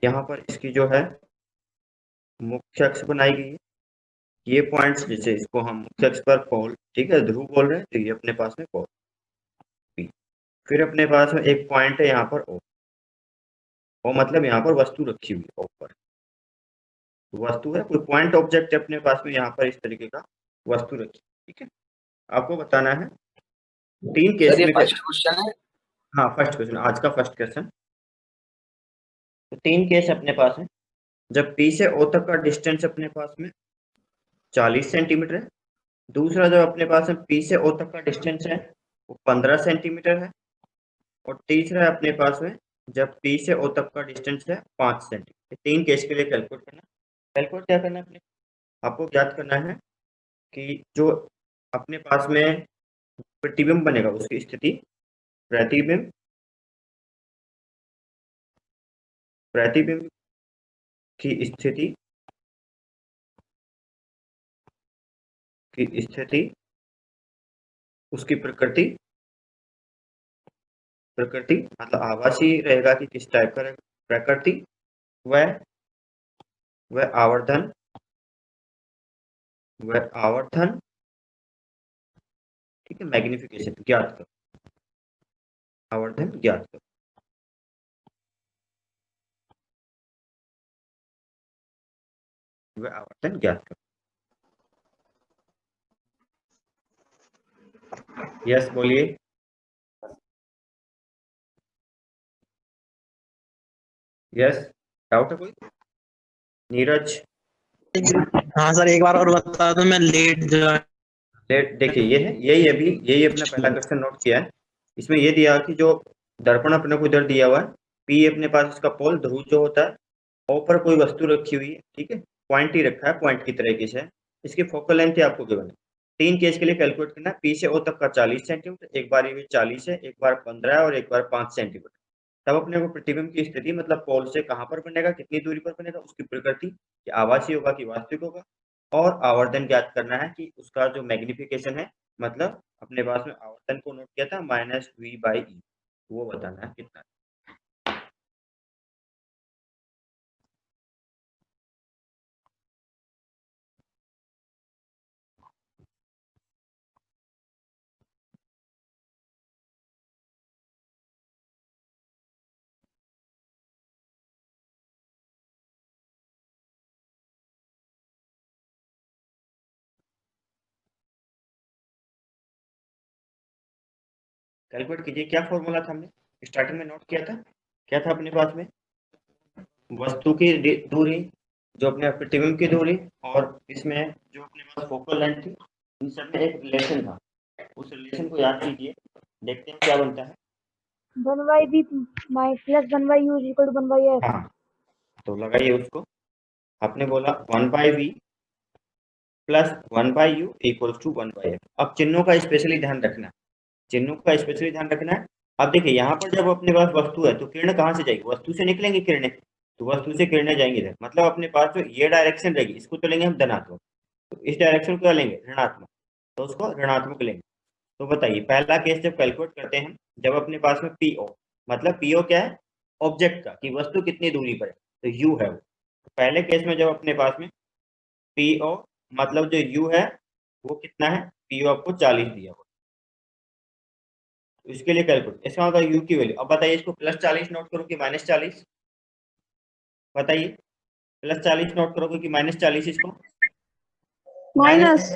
यहाँ पर इसकी जो है मुख्य अक्ष बनाई गई है। ये पॉइंट्स जैसे इसको हम मुख्य अक्ष पर पोल, ठीक है, ध्रुव बोल रहे हैं, तो ये अपने पास में पोल पी। फिर अपने पास में एक पॉइंट है यहाँ पर ओ। ओ मतलब यहाँ पर वस्तु रखी हुई है, ओ पर वस्तु है, कोई पॉइंट ऑब्जेक्ट है अपने पास में यहाँ पर इस तरीके का वस्तु रखी, ठीक है। आपको बताना है 3 केस सर ये में। फर्स्ट क्वेश्चन है। हाँ, फर्स्ट क्वेश्चन, आज का फर्स्ट क्वेश्चन। तो 3 केस अपने पास है। जब P से O तक का डिस्टेंस अपने पास में 40 सेंटीमीटर है। दूसरा जो अपने पास में P से O तक का डिस्टेंस है वो 15 सेंटीमीटर है। और तीसरा है अपने पास में जब P से O तक का डिस्टेंस है 5 सेंटीमीटर। 3 केस के लिए कैलकुलेट करना। कैलकुलेट क्या करना है अपने, आपको ज्ञात करना है कि जो अपने पास में प्रतिबिंब बनेगा उसकी स्थिति, प्रतिबिंब प्रतिबिंब की स्थिति उसकी प्रकृति मतलब आभासी रहेगा कि किस टाइप का रहेगा, प्रकृति वह आवर्धन ठीक है, मैग्निफिकेशन ज्ञात कर, आवर्धन ज्ञात कर, वह आवर्धन ज्ञात कर। यस बोलिए। यस, डाउट है कोई? नीरज। हाँ सर, एक बार और बता दो, मैं लेट जो देखिए ये है, यही अपना पहला क्वेश्चन नोट किया है। इसमें ये दिया कि जो दर्पण अपने को इधर दिया हुआ है, पी अपने पास इसका पोल ध्रुव जो होता है, ओ पर कोई वस्तु रखी हुई है, ठीक है, पॉइंट ही रखा है, पॉइंट की तरीके से। इसकी फोकल लेंथ ही आपको गिवन है। 3 केस के लिए कैलकुलेट करना है। पी से ओ तक का 40 सेंटीमीटर, एक बार ये 40 है, एक बार 15 है और एक बार 5 सेंटीमीटर। तब अपने को प्रतिबिंब की स्थिति मतलब पोल से कहाँ पर बनेगा, कितनी दूरी पर बनेगा, उसकी प्रकृति, कि आभासी होगा कि वास्तविक होगा, और आवर्धन ज्ञात करना है कि उसका जो मैग्निफिकेशन है, मतलब अपने पास में आवर्धन को नोट किया था -v/e, वो बताना है कितना। कैलकुलेट कीजिए, क्या फॉर्मूला था हमने स्टार्टिंग में नोट किया था, क्या था अपने पास में, वस्तु की दूरी, जो अपने प्रतिबिंब की दूरी, और इसमें जो अपने पास फोकल लेंथ थी, इन सब में एक रिलेशन था। उस रिलेशन को याद कीजिए, देखते हैं क्या बनता है। 1/v plus 1/u is equal to 1/f। हाँ, तो लगाइए उसको। आपने बोला 1/v plus 1/u equals to 1/f। अब चिन्हों का स्पेशली ध्यान रखना है, चिन्हों का स्पेशली ध्यान रखना है। अब देखिए यहाँ पर जब अपने पास वस्तु है तो किरण कहाँ से जाएगी, वस्तु से निकलेंगी किरणें, तो वस्तु से किरणें जाएंगी इधर, मतलब अपने पास जो ये डायरेक्शन रहेगी इसको तो लेंगे हम धनात्मक, तो इस डायरेक्शन को क्या लेंगे, ऋणात्मक, तो उसको ऋणात्मक लेंगे। तो बताइए पहला केस जब कैलकुलेट करते हैं, जब अपने पास में पीओ, मतलब पीओ क्या है, ऑब्जेक्ट का, कि वस्तु कितनी दूरी पर है, तो यू है वो। तो पहले केस में जब अपने पास में पीओ मतलब जो यू है वो कितना है, पीओ आपको 40 दिया हुआ, तो इसके लिए कैलकुलेट, इसका मतलब यू की वैल्यू। अब बताइए इसको +40 नोट करो कि -40, बताइए +40 नोट करोगे कि -40, इसको माइनस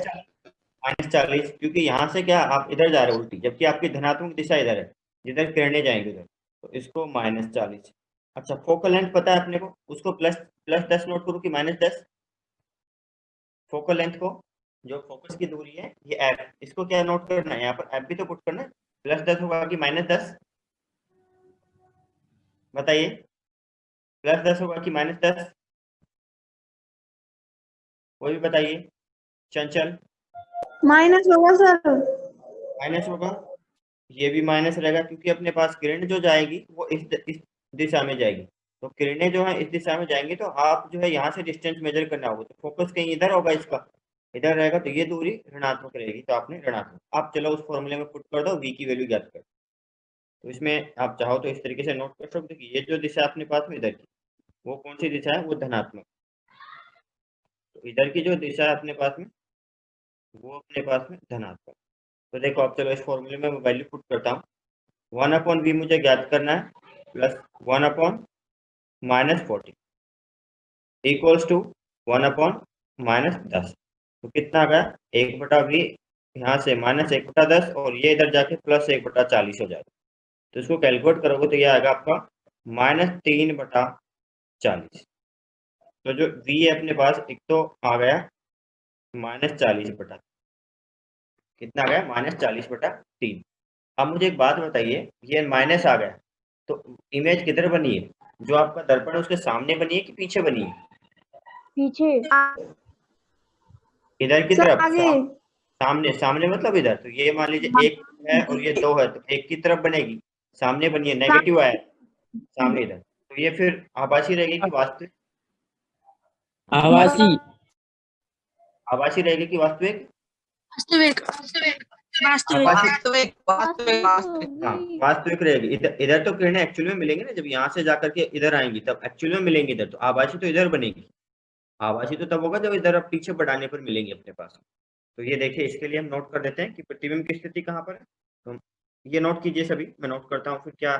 -40, क्योंकि यहाँ से क्या आप इधर जा रहे हो उल्टी, जबकि आपकी धनात्मक दिशा इधर है, जिधर किरणें जाएंगी उधर, तो इसको -40। अच्छा, फोकल लेंथ पता है अपने को, उसको +10 नोट करो कि -10, फोकल लेंथ को, जो फोकस की दूरी है ये एफ, इसको क्या नोट करना है, यहाँ पर एफ भी तो पुट करना है। +10 होगा कि -10, बताइए +10 होगा कि -10, वो भी बताइए चंचल। माइनस होगा सर। माइनस होगा, ये भी माइनस रहेगा, क्योंकि अपने पास किरण जो जाएगी वो इस दिशा में जाएगी, तो किरणें जो है इस दिशा में जाएंगी, तो आप जो है यहाँ से डिस्टेंस मेजर करना होगा, तो फोकस कहीं इधर होगा, इसका इधर रहेगा, तो ये दूरी ऋणात्मक रहेगी, तो आपने ऋणात्मक, आप चलो उस फॉर्मूले में पुट कर दो, v की वैल्यू ज्ञात कर। तो इसमें आप चाहो तो इस तरीके से नोट कर सकते हो कि ये जो दिशा अपने पास में इधर की, वो कौन सी दिशा है, वो धनात्मक। तो इधर की जो दिशा है अपने पास में, वो अपने पास में धनात्मक। तो देखो अब चलो इस फॉर्मूले में मैं वैल्यू पुट करता हूँ। 1/v मुझे ज्ञात करना है प्लस 1/-40 इक्वल्स टू 1/-10। तो कितना आ गया, 1/v यहाँ से -1/10 और ये इधर जाके +1/40 हो जाएगा। तो इसको कैलकुलेट करोगे तो ये आएगा आपका -3/40। तो जो v है अपने पास, एक तो आ गया -40/, कितना आ गया, -40/3। अब मुझे एक बात बताइए, ये माइनस आ गया तो इमेज किधर बनी है, जो आपका दर्पण है उसके सामने बनी है कि पीछे बनी है? पीछे। इधर की सर तरफ, आगे। सामने, सामने मतलब इधर। तो ये मान लीजिए एक है और ये 2 है, तो एक की तरफ बनेगी, सामने बनी है, नेगेटिव आया सामने इधर, तो ये फिर आभासी रहेगी कि वास्तविक? आवासी। आभासी रहेगी कि वास्तविक? वास्तविक वास्तविक आभासी, वास्तविक हाँ वास्तविक रहेगी। इधर इधर तो किरणें एक्चुअल में मिलेंगी ना, जब यहाँ से जाकर के इधर आएंगी तब एक्चुअल में मिलेंगी इधर, तो आभासी तो इधर बनेगी। आभासी तो तब होगा जब इधर अब पीछे बढ़ाने पर मिलेंगी अपने पास। तो ये देखिए, इसके लिए हम नोट कर देते हैं कि प्रतिबिंब की स्थिति कहाँ पर है। तो ये नोट कीजिए सभी, मैं नोट करता हूँ फिर क्या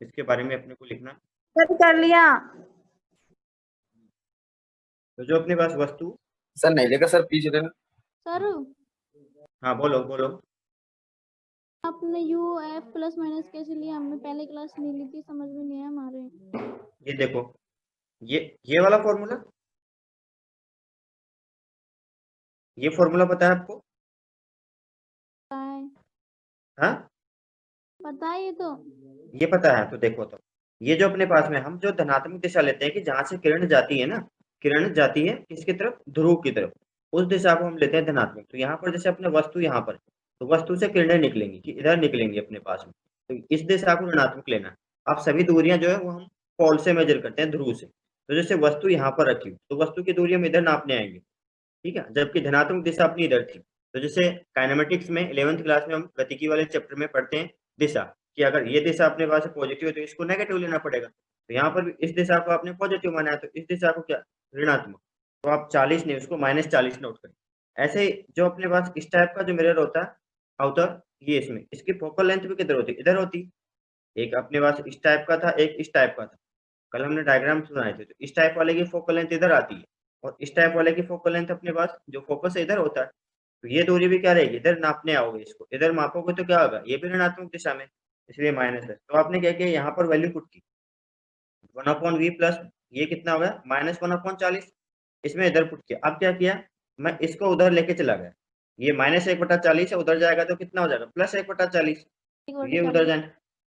इसके बारे में अपने को लिखना है। सर कर लिया। तो जो अपने पास वस्तु, सर नहीं लेगा सर, पीछे देना। सर हाँ बोलो बोलो। आपने यू एफ प्लस माइनस कैसे लिया, हमने पहले क्लास नहीं ली थी, समझ में नहीं आया हमारे। ये देखो, ये वाला फॉर्मूला, ये फॉर्मूला पता है आपको? हाँ पता है ये पता है। तो देखो, तो ये जो अपने पास में हम जो धनात्मक दिशा लेते हैं कि जहां से किरण जाती है ना, किरण जाती है किसकी तरफ, ध्रुव की तरफ, उस दिशा को हम लेते हैं धनात्मक। तो यहाँ पर जैसे अपने वस्तु यहाँ पर, तो वस्तु से किरणें निकलेंगी कि इधर निकलेंगी अपने पास में, तो इस दिशा को ऋणात्मक लेना है। अब सभी दूरियां जो है वो हम पोल से मेजर करते हैं, ध्रुव से। तो जैसे वस्तु यहाँ पर रखी, तो वस्तु की दूरी हम इधर नापने आएंगे, ठीक है, जबकि धनात्मक दिशा अपनी इधर थी। तो जैसे काइनेमेटिक्स में 11th क्लास में हम गतिकी वाले चैप्टर में पढ़ते हैं दिशा, कि अगर ये दिशा अपने पास पॉजिटिव है तो इसको नेगेटिव लेना पड़ेगा। तो यहाँ पर भी इस दिशा को आपने पॉजिटिव माना है, तो इस दिशा को क्या, ऋणात्मक। तो आप 40 नहीं, उसको -40 नोट करें। ऐसे जो अपने पास इस टाइप का जो मिरर होता है आउटर, ये इसमें इसकी फोकल लेंथ भी किधर होती है, इधर होती। एक अपने पास इस टाइप का था, एक इस टाइप का था, कल हमने डायग्राम बनाए थे। तो इस टाइप वाले की फोकल लेंथ इधर आती है और इस टाइप वाले की फोकल लेंथ अपने पास जो फोकस है इधर होता है। तो ये दूरी भी क्या रहेगी, इधर नापने आओगे, इसको इधर मापोगे तो क्या होगा, ये भी ऋणात्मक दिशा में, इसलिए माइनस है। तो आपने क्या किया, यहाँ पर वैल्यू पुट की 1/v प्लस ये कितना हो गया, -1/40, इसमें इधर पुट किया। अब क्या किया, मैं इसको उधर लेके चला गया, ये -1/40 है, उधर जाएगा तो कितना हो जाएगा, +1/40। तो ये उधर जाए,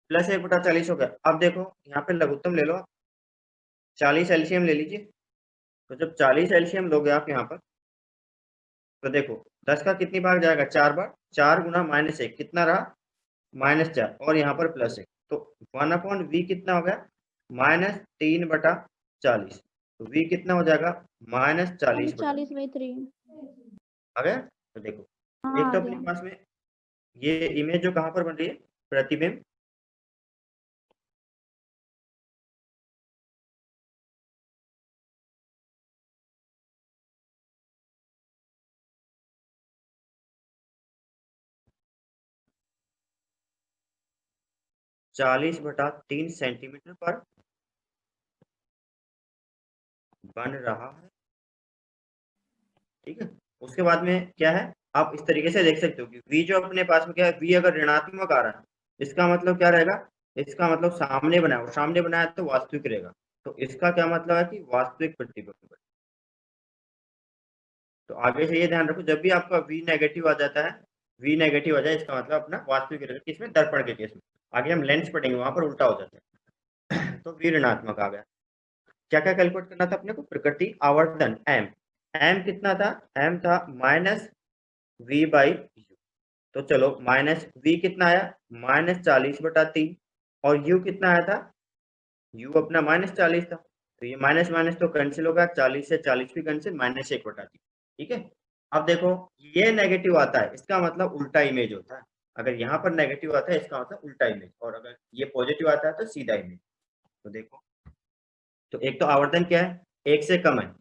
+1/40 हो गया। अब देखो यहाँ पे लघुत्तम ले लो, 40 एलसीएम ले लीजिए। तो जब 40 एलसीएम लोगे आप यहाँ पर, तो देखो 10 का कितनी बार जाएगा, 4 बार, 4 गुना -1 कितना रहा, -4, और यहाँ पर +1, तो 1/v कितना हो गया, -3/40। तो v कितना हो जाएगा, -40/3 40/3। आ गया। तो देखो, हाँ एक तो आ अपने गया। पास में ये इमेज जो कहाँ पर बन रही है, प्रतिबिंब, (40/3 सेंटीमीटर पर बन रहा है, ठीक है। उसके बाद में क्या है, आप इस तरीके से देख सकते हो कि v जो अपने पास में क्या है, v अगर ऋणात्मक आ रहा है, इसका मतलब क्या रहेगा, इसका मतलब सामने बनाया, और सामने बनाया तो वास्तविक रहेगा। तो इसका क्या मतलब है कि वास्तविक प्रतिबिंब। तो आगे से ये ध्यान रखो, जब भी आपका v नेगेटिव आ जाता है, v नेगेटिव आ जाए, इसका मतलब अपना वास्तविक रहेगा, किसमें, दर्पण के केस में। आगे हम लेंस पढ़ेंगे, वहां पर उल्टा हो जाता है। तो v ऋणात्मक आ गया। क्या क्या कैलकुलेट करना था अपने को, प्रकृति आवर्तन m कितना था, m था -v/u। तो चलो -v कितना आया, -40/3, और u कितना आया था, u अपना -40 था। तो ये माइनस माइनस तो कैंसिल होगा, 40 से 40 भी कैंसिल, -1/3, ठीक है। अब देखो, ये नेगेटिव आता है, इसका मतलब उल्टा इमेज होता है। अगर यहाँ पर नेगेटिव आता है, इसका मतलब उल्टा इमेज, और अगर ये पॉजिटिव आता है तो सीधा इमेज। तो देखो तो एक तो आवर्धन क्या है, एक से कम है।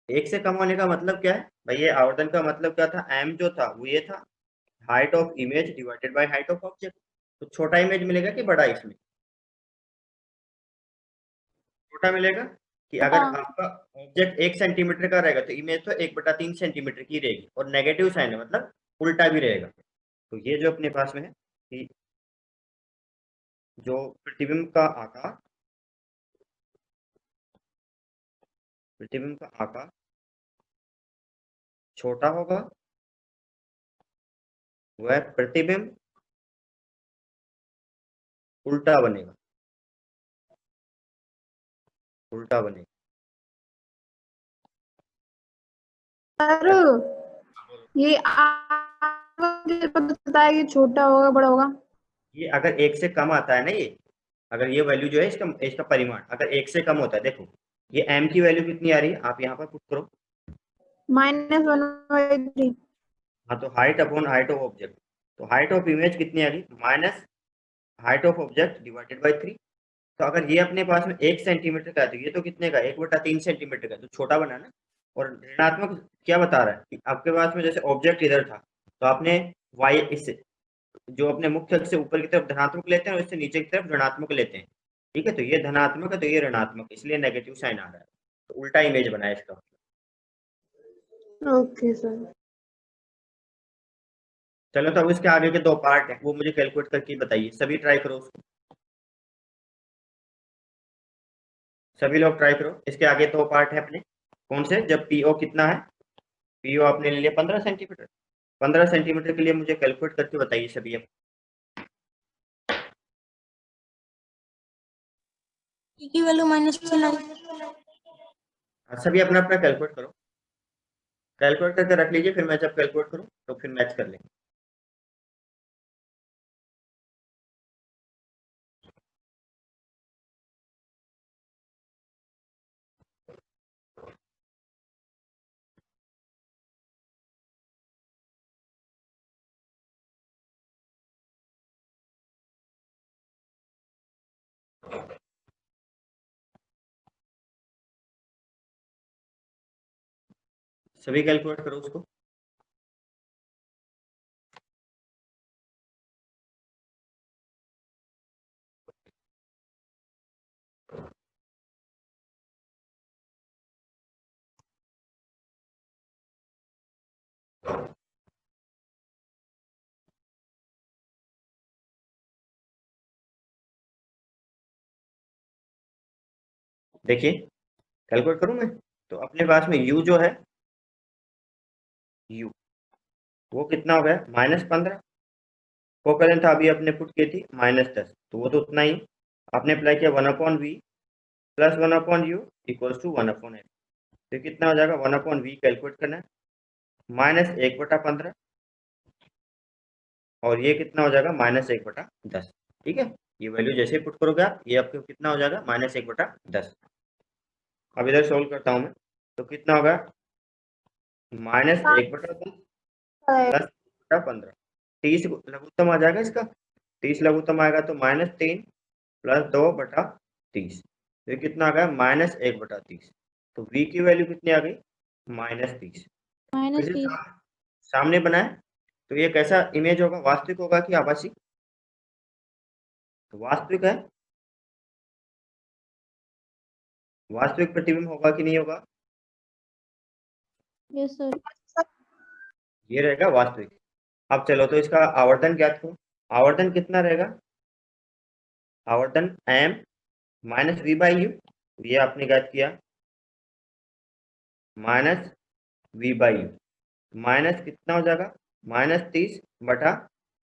एक से कम होने का मतलब क्या है भाई, ये आवर्धन का मतलब क्या था, एम जो था वो ये था, height of image divided by height of object. तो छोटा इमेज मिलेगा कि बड़ा, इसमें छोटा मिलेगा। कि अगर हाँ। आपका ऑब्जेक्ट 1 सेंटीमीटर का रहेगा तो इमेज तो 1/3 सेंटीमीटर की रहेगी, और नेगेटिव साइन है मतलब उल्टा भी रहेगा। तो ये जो अपने पास में है कि जो प्रतिबिंब का आकार, प्रतिबिंब का आकार छोटा होगा, वह प्रतिबिंब उल्टा बनेगा, उल्टा बनेगा। सर ये आगे पता चलता है कि छोटा होगा बड़ा होगा। ये अगर एक से कम आता है ना, ये अगर ये वैल्यू जो है इसका इसका परिमाण अगर एक से कम होता है, देखो ये m की वैल्यू कितनी आ रही है, आप यहाँ पर पुट करो। -1/3। हाँ, तो height upon height of object, तो हाइट ऑफ इमेज कितनी आ गई, minus height of object divided by 3। तो अगर ये अपने पास में 1 सेंटीमीटर का है तो ये तो कितने का, 1/3 सेंटीमीटर का, तो छोटा बना ना। और ऋणात्मक क्या बता रहा है कि आपके पास में जैसे ऑब्जेक्ट इधर था, तो आपने y इससे जो अपने मुख्य अक्ष से ऊपर की तरफ धनात्मक लेते हैं और इससे नीचे की तरफ ऋणात्मक लेते हैं। ठीक है, तो ये धनात्मक है तो ये ऋणात्मक, इसलिए नेगेटिव साइन आ रहा है, तो उल्टा इमेज बना है इसका। Okay sir. चलो, तो अब इसके आगे के 2 पार्ट हैं, वो मुझे कैलकुलेट करके बताइए, सभी ट्राई करो उसको, सभी लोग ट्राई करो। इसके आगे 2 पार्ट है अपने, कौन से, जब पीओ कितना है, पीओ आपने ले लिया 15 सेंटीमीटर, 15 सेंटीमीटर के लिए मुझे कैलकुलेट करके बताइए सभी अब। की वैल्यू -3 आई। सभी अपना अपना कैलकुलेट करो, कैलकुलेट करके रख लीजिए, फिर मैं जब कैलकुलेट करूँ तो फिर मैच कर लेंगे। सभी कैलकुलेट करो उसको। देखिए कैलकुलेट करूँ मैं, तो अपने पास में u जो है, u वो कितना हो गया, -15। कोफिशिएंट था अभी अपने पुट की थी -10, तो वो तो उतना ही। आपने अप्लाई किया 1/v plus 1/u equals to 1/f। तो कितना हो जाएगा, 1/v कैलकुलेट करना है, -1/15, और ये कितना हो जाएगा, -1/10। ठीक है, ये वैल्यू जैसे ही पुट करोगे आप, ये आपको कितना हो जाएगा, -1/10। अब इधर सोल्व करता हूँ मैं, तो कितना होगा, -1/10 प्लस 1/15, 30 लघुत्तम आ जाएगा इसका, 30 लघुत्तम आएगा तो -3 प्लस 2/30, तो कितना आ गया, -1/30। तो v की वैल्यू कितनी आ गई, -30। फिर से -30। सामने बनाए, तो ये कैसा इमेज होगा, वास्तविक होगा कि आभासी, तो वास्तविक है, वास्तविक प्रतिबिंब होगा कि नहीं होगा, यस सर। ये रहेगा वास्तविक। अब चलो, तो इसका आवर्धन ज्ञात करो, आवर्धन कितना रहेगा, आवर्धन m -v/u, ये आपने ज्ञात किया, -v/u, माइनस कितना हो जाएगा, -30 बटा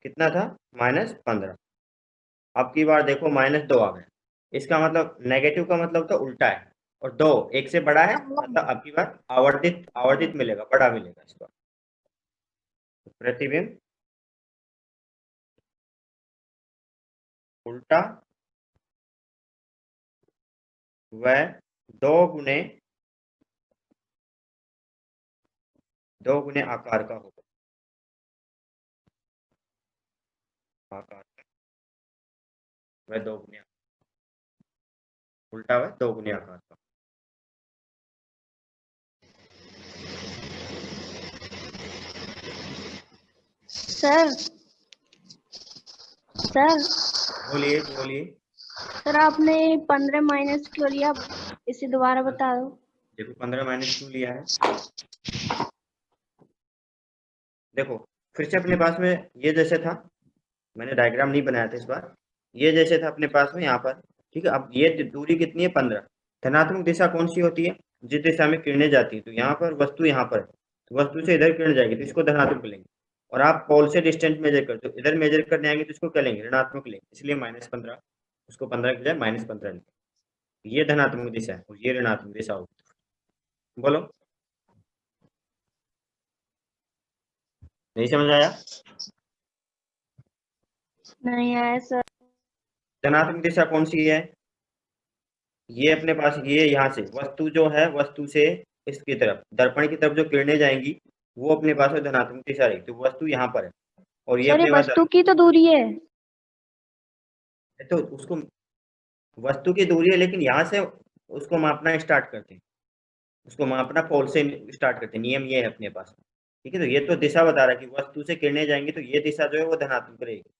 कितना था, -15। अब की बार देखो -2 आ गया, इसका मतलब नेगेटिव का मतलब तो उल्टा है, और 2 1 से बड़ा है, मतलब अब की बार आवर्धित आवर्धित मिलेगा, बड़ा मिलेगा इस बार। प्रतिबिंब उल्टा व 2 गुने आकार का होगा, आकार व 2 गुने, उल्टा व 2 गुने आकार का। सर सर बोलिए बोलिए। सर आपने 15 माइनस क्यों लिया, इसे दोबारा बता दो। देखो 15 माइनस क्यों लिया है, देखो फिर से अपने पास में ये जैसे था, मैंने डायग्राम नहीं बनाया था इस बार, ये जैसे था अपने पास में यहाँ पर, ठीक है। अब ये दूरी कितनी है 15। धनात्मक दिशा कौन सी होती है, जिस दिशा में किरणें जाती है। तो यहाँ पर वस्तु यहाँ पर है, तो वस्तु से इधर किरण जाएगी तो इसको धनात्मक लेंगे, और आप पोल से डिस्टेंस मेजर कर, तो इधर मेजर करने आएंगे तो इसको क्या लेंगे, ऋणात्मक लेंगे, इसलिए -15, उसको 15 की जाए -15 लेंगे। ये धनात्मक दिशा है और ये ऋणात्मक दिशा होगी। बोलो, नहीं समझ आया? नहीं आया सर। धनात्मक दिशा कौन सी है, ये अपने पास, ये यहाँ से वस्तु जो है, वस्तु से इसकी तरफ, दर्पण की तरफ जो किरणें जाएंगी वो अपने पास में धनात्मक दिशा रहेगी। तो वस्तु यहाँ पर है और ये सर ये अपने पास वस्तु की तो दूरी है। तो उसको वस्तु की दूरी है, लेकिन यहाँ से उसको मापना स्टार्ट करते हैं, उसको मापना पोल से स्टार्ट करते हैं। नियम ये है अपने पास, ठीक है। तो ये तो दिशा बता रहा है कि वस्तु से किरणें जाएंगी तो ये दिशा जो है वो धनात्मक रहेगी।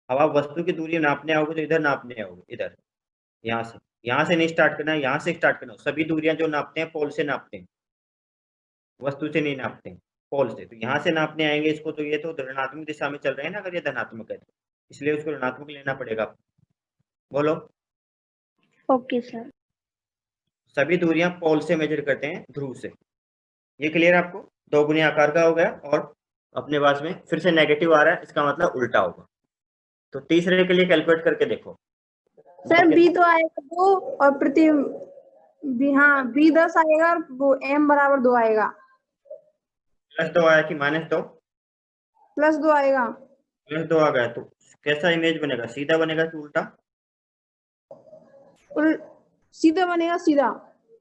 अब आप वस्तु की दूरी नापने आओगे तो इधर नापने आओगे, इधर, यहाँ से नहीं स्टार्ट करना है, यहाँ से स्टार्ट करना है। सभी दूरियां जो नापते हैं पोल से नापते हैं, वस्तु से नहीं नापते हैं, पोल से। तो यहाँ से नापने आएंगे इसको, तो ये तो ऋणात्मक दिशा में चल रहे हैं ना, अगर ये धनात्मक है तो, इसलिए उसको ऋणात्मक लेना पड़ेगा। बोलो, ओके सर। सभी दूरियां पोल से मेजर करते हैं, ध्रुव से। ये क्लियर आपको? दोगुने आकार का हो गया, और अपने पास में फिर से नेगेटिव आ रहा है, इसका मतलब उल्टा होगा। तो तीसरे के लिए कैलकुलेट करके देखो सर बी तो आएगा 2 और प्रति बी, हाँ बी 10 आएगा और वो m बराबर 2 आएगा। +2 आया कि -2? +2 आएगा। +2 आ गया, तो कैसा इमेज बनेगा, सीधा बनेगा कि उल्टा? सीधा बनेगा, सीधा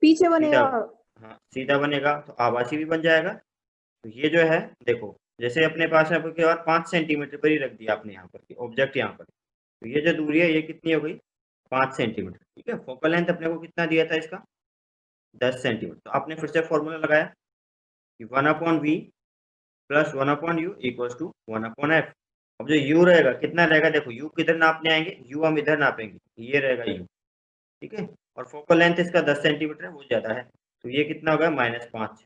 पीछे बनेगा। हाँ सीधा बनेगा, तो आभासी भी बन जाएगा। तो ये जो है देखो, जैसे अपने पास है आपके बाद 5 सेंटीमीटर पर ही रख दिया आपने यहाँ पर ऑब्जेक्ट यहाँ पर, तो ये जो दूरी है ये कितनी हो गई, 5 सेंटीमीटर, ठीक है। फोकल लेंथ अपने को कितना दिया था इसका, 10 सेंटीमीटर। तो आपने फिर से फॉर्मूला लगाया कि 1/v + 1/u = 1/f। अब जो u रहेगा कितना रहेगा, देखो u किधर नापने आएंगे, u हम इधर नापेंगे, ये रहेगा u, ठीक है। और फोकल लेंथ इसका 10 सेंटीमीटर है, वो ज्यादा है, तो ये कितना होगा, -5।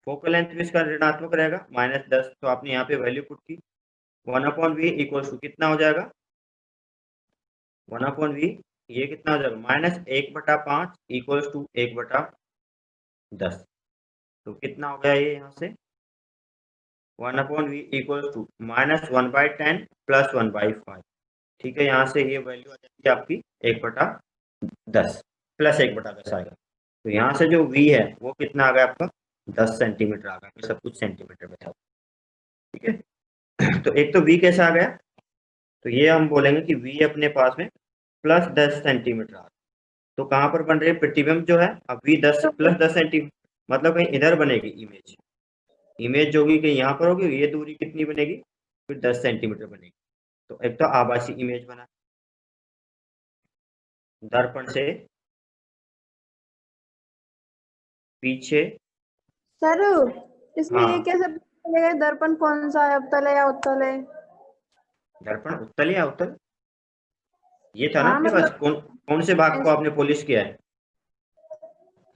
फोकल लेंथ भी इसका ऋणात्मक रहेगा, -10। तो आपने यहाँ पे वैल्यू पुट की, 1/v = कितना हो जाएगा, 1/v ये कितना हो जाएगा, -1/5 = 1/10। तो कितना हो गया ये यहाँ से, 1/v = -1/10 + 1/5, ठीक है। यहाँ से ये वैल्यू आ जाएगी आपकी 1/10 + 1/10 आएगा। तो यहाँ से जो v है वो कितना आ गया आपका, 10 सेंटीमीटर आ गया। सब कुछ सेंटीमीटर में था, ठीक है। तो एक तो v कैसा आ गया, तो ये हम बोलेंगे कि v अपने पास में +10 सेंटीमीटर आ गया। तो कहाँ पर बन रही है प्रतिबिंब जो है, अब v 10 + 10 सेंटीमीटर, मतलब कहीं इधर बनेगी इमेज जो होगी कहीं यहाँ पर होगी। ये दूरी कितनी बनेगी, फिर 10 सेंटीमीटर बनेगी। तो एक तो आभासी इमेज बना, दर्पण से पीछे। सर इसमें हाँ। ये कैसे पता चलेगा दर्पण कौन सा है, अवतल है या उत्तल है? दर्पण उत्तल या अवतल, ये था ना हाँ अपने पास, मतलब कौन से भाग को आपने पॉलिश किया है।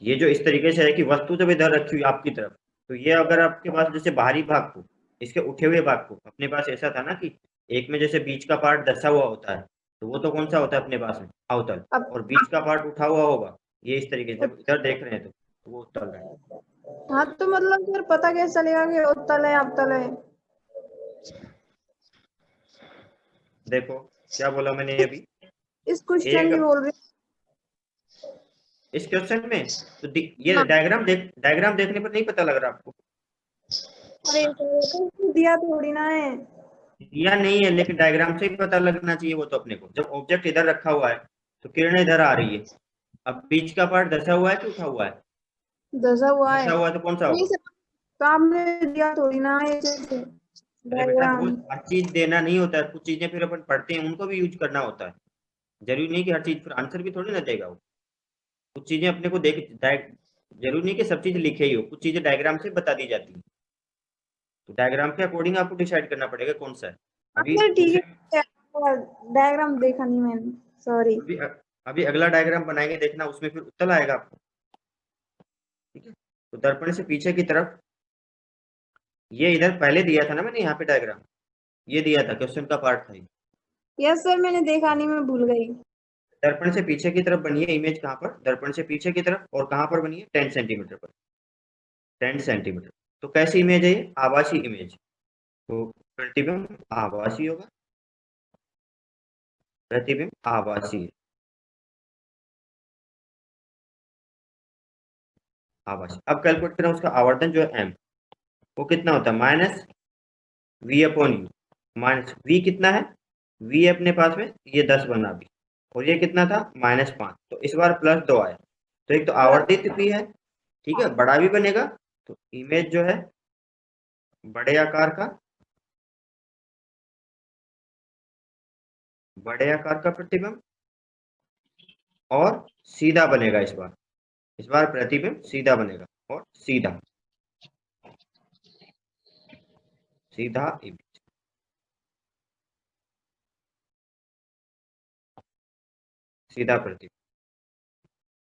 ये जो इस तरीके से है कि वस्तु जब इधर रखी हुई आपकी तरफ, तो ये अगर आपके पास जैसे बाहरी भाग को, इसके उठे हुए भाग को, अपने पास ऐसा था ना कि एक में जैसे बीच का पार्ट दसा हुआ होता है, तो वो तो कौन सा होता है अपने पास में, अवतल। और बीच का पार्ट उठा हुआ होगा, ये इस तरीके से जब इधर देख रहे हैं तो वो उत्तल है। हाँ तो मतलब फिर पता कैसे चलेगा कि उत्तल है अवतल है? देखो क्या बोला मैंने अभी, इस क्वेश्चन की बोल रही इस क्वेश्चन में तो ये डायग्राम देखने पर नहीं पता लग रहा आपको? अरे तो दिया थोड़ी ना है। दिया नहीं है, लेकिन डायग्राम से ही पता लगना चाहिए वो तो अपने को। जब ऑब्जेक्ट इधर रखा हुआ है तो किरणें इधर आ रही है, अब बीच का पार्ट दसा हुआ है कि उठा हुआ है? दसा हुआ है। दसा हुआ है तो कौन सा होगा? काम में दिया थोड़ी ना है। अरे बेटा वो हर चीज देना नहीं होता है, कुछ चीजें फिर अपन पढ़ते हैं उनको भी यूज करना होता है। जरूरी नहीं कि हर चीज फिर आंसर भी थोड़ी ना देगा वो। कुछ चीजें अपने को जरूरी नहीं कि सब चीज लिखे ही हो, कुछ चीजें डायग्राम से बता दी जाती है। तो डायग्राम के अकॉर्डिंग आपको डिसाइड करना पड़ेगा कौन सा है। अभी सर ठीक दूसरे- है, डायग्राम देखा नहीं मैंने, सॉरी। अभी अगला डायग्राम बनाएंगे, देखना उसमें फिर उत्तर आएगा आपको। ठीक है, तो दर्पण से पीछे की तरफ, ये इधर पहले दिया था ना मैंने, यहाँ पे डायग्राम ये दिया था, क्वेश्चन का पार्ट था ये। यस सर, मैंने देखा नहीं, मैं भूल गई। दर्पण से पीछे की तरफ बनिए इमेज, कहाँ पर? दर्पण से पीछे की तरफ, और कहाँ पर बनिए? 10 सेंटीमीटर पर, 10 सेंटीमीटर। तो कैसी इमेज है ये? आभासी इमेज। तो प्रतिबिंब आभासी होगा, प्रतिबिंब आभासी, आभासी। अब कैलकुलेट करें उसका आवर्तन जो है m, वो कितना होता है? Minus v upon you. Minus v कितना है? v अपने पास में ये 10 बना अभी, और ये कितना था? -5। तो इस बार +2 आया, तो एक तो आवर्तित भी है, ठीक है, बड़ा भी बनेगा। तो इमेज जो है बड़े आकार का, बड़े आकार का प्रतिबिंब, और सीधा बनेगा इस बार प्रतिबिंब सीधा बनेगा, और सीधा सीधा इमेज, सीधा प्रतिबिंब,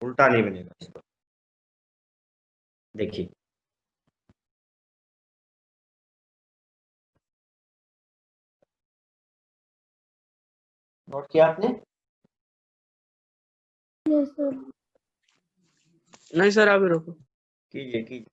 उल्टा नहीं बनेगा इस पर। देखिए नोट किया आपने? Yes sir. नहीं सर, अभी रुको। कीजिए कीजिए।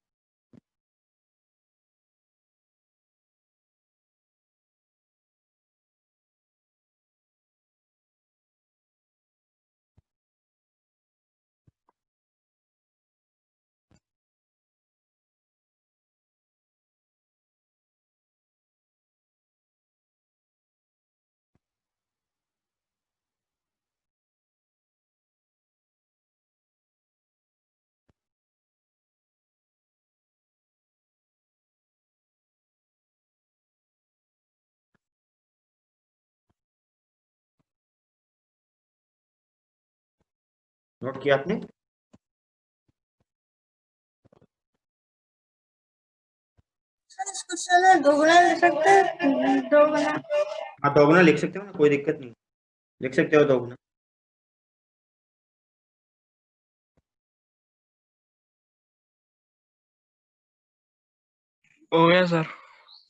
नोट किया आपने? सर इस क्वेश्चन में दोगुना लिख सकते हैं, दोगुना। हाँ, दोगुना लिख सकते हो ना, कोई दिक्कत नहीं, लिख सकते हो दोगुना। हो गया सर।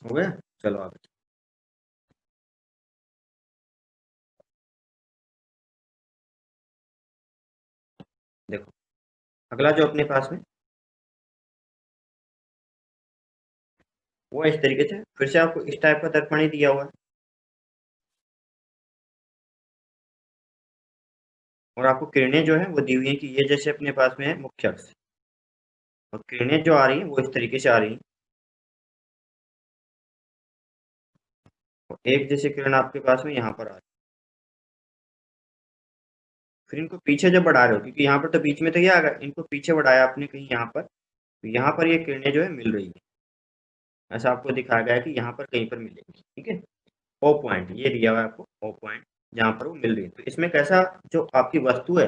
हो गया, चलो आगे। देखो अगला जो अपने पास में, वो इस तरीके से, फिर से आपको इस टाइप का दर्पण ही दिया हुआ है, और आपको किरणें जो है वो दी हुई है कि ये जैसे अपने पास में है मुख्य अक्ष, और किरणें जो आ रही हैं वो इस तरीके से आ रही हैं, और एक जैसे किरण आपके पास में यहाँ पर आ रही है। फिर इनको पीछे जब बढ़ा रहे हो, क्योंकि यहाँ पर तो बीच में तो ये आ गया, इनको पीछे बढ़ाया आपने कहीं यहाँ पर, तो यहाँ पर ये किरणें जो है मिल रही है, ऐसा आपको दिखाया गया है कि यहाँ पर कहीं पर मिलेगी। ठीक है, ओ पॉइंट ये दिया हुआ है आपको, ओ पॉइंट जहाँ पर वो मिल रही है। तो इसमें कैसा, जो आपकी वस्तु है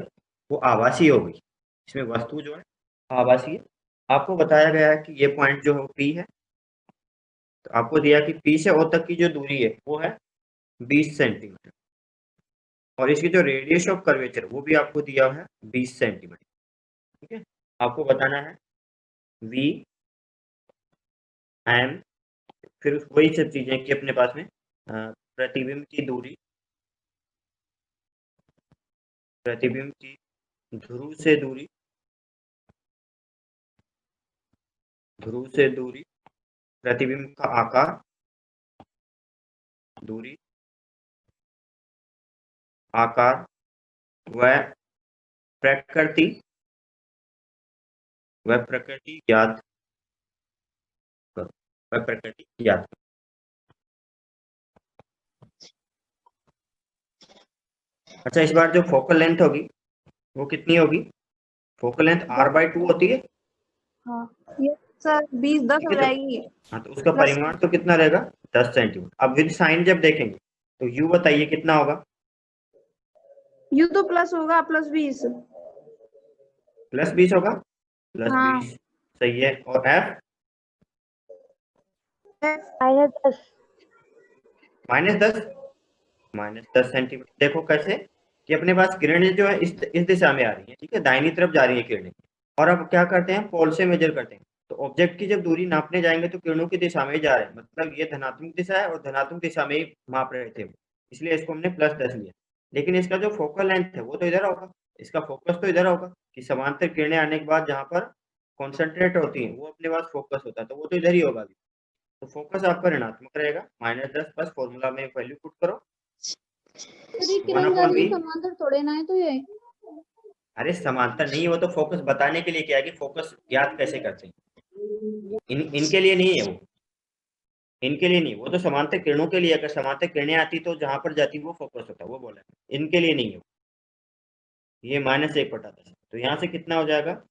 वो आभासी हो गई, इसमें वस्तु जो है आभासी है। आपको बताया गया है कि ये पॉइंट जो है वो पी है, तो आपको दिया कि पी से ओ तक की जो दूरी है वो है 20 सेंटीमीटर, और इसकी जो रेडियस ऑफ कर्वेचर वो भी आपको दिया हुआ है 20 सेंटीमीटर। ठीक है, आपको बताना है वी एम, फिर वही सब चीजें कि अपने पास में प्रतिबिंब की दूरी, प्रतिबिंब की ध्रुव से दूरी, ध्रुव से दूरी, प्रतिबिंब का आकार, दूरी, आकार, व प्रकृति, वह प्रकृति ज्ञात करो, वह प्रकृति ज्ञात करो। अच्छा, इस बार जो फोकल लेंथ होगी वो कितनी होगी? फोकल लेंथ r/2 होती है। हाँ यस सर, 20-10 हो जाएगी। हाँ, तो उसका Plus- परिमाण तो कितना रहेगा? 10 सेंटीमीटर। अब विद साइन जब देखेंगे तो u बताइए कितना होगा? यू तो प्लस होगा, +20। +20 होगा, हाँ। +20 सही है। और f? -10। -10 सेंटीमीटर। देखो कैसे कि अपने पास किरणें जो है इस दिशा में आ रही है, ठीक है, दाहिनी तरफ जा रही है किरणें। और अब क्या करते हैं, पोल से मेजर करते हैं। तो ऑब्जेक्ट की जब दूरी नापने जाएंगे तो किरणों की दिशा में ही जा रहे हैं, मतलब ये धनात्मक दिशा है और धनात्मक दिशा में ही माप रहे थे, इसलिए इसको हमने +10 लिया। लेकिन इसका जो फोकल लेंथ है वो तो इधर होगा, इसका फोकस तो इधर होगा कि समांतर किरणें आने के बाद जहाँ पर कॉन्सेंट्रेट होती है वो अपने पास फोकस होता है, तो वो तो इधर ही होगा अभी। तो फोकस आपका ऋणात्मक रहेगा। -10 बस फॉर्मूला में वैल्यू पुट करो। सर ये 1 किरण जा अपॉन रही है v। समांतर थोड़े ना है, तो ये अरे समांतर नहीं है, वो तो फोकस बताने के लिए क्या है कि फोकस ज्ञात कैसे करते हैं। इनके लिए नहीं है वो, इनके लिए नहीं, वो तो समांतर किरणों के लिए। अगर समांतर किरणें आती तो जहां पर जाती वो फोकस होता, वो बोला। इनके लिए नहीं है वो। ये -1/10। तो यहाँ से कितना हो जाएगा,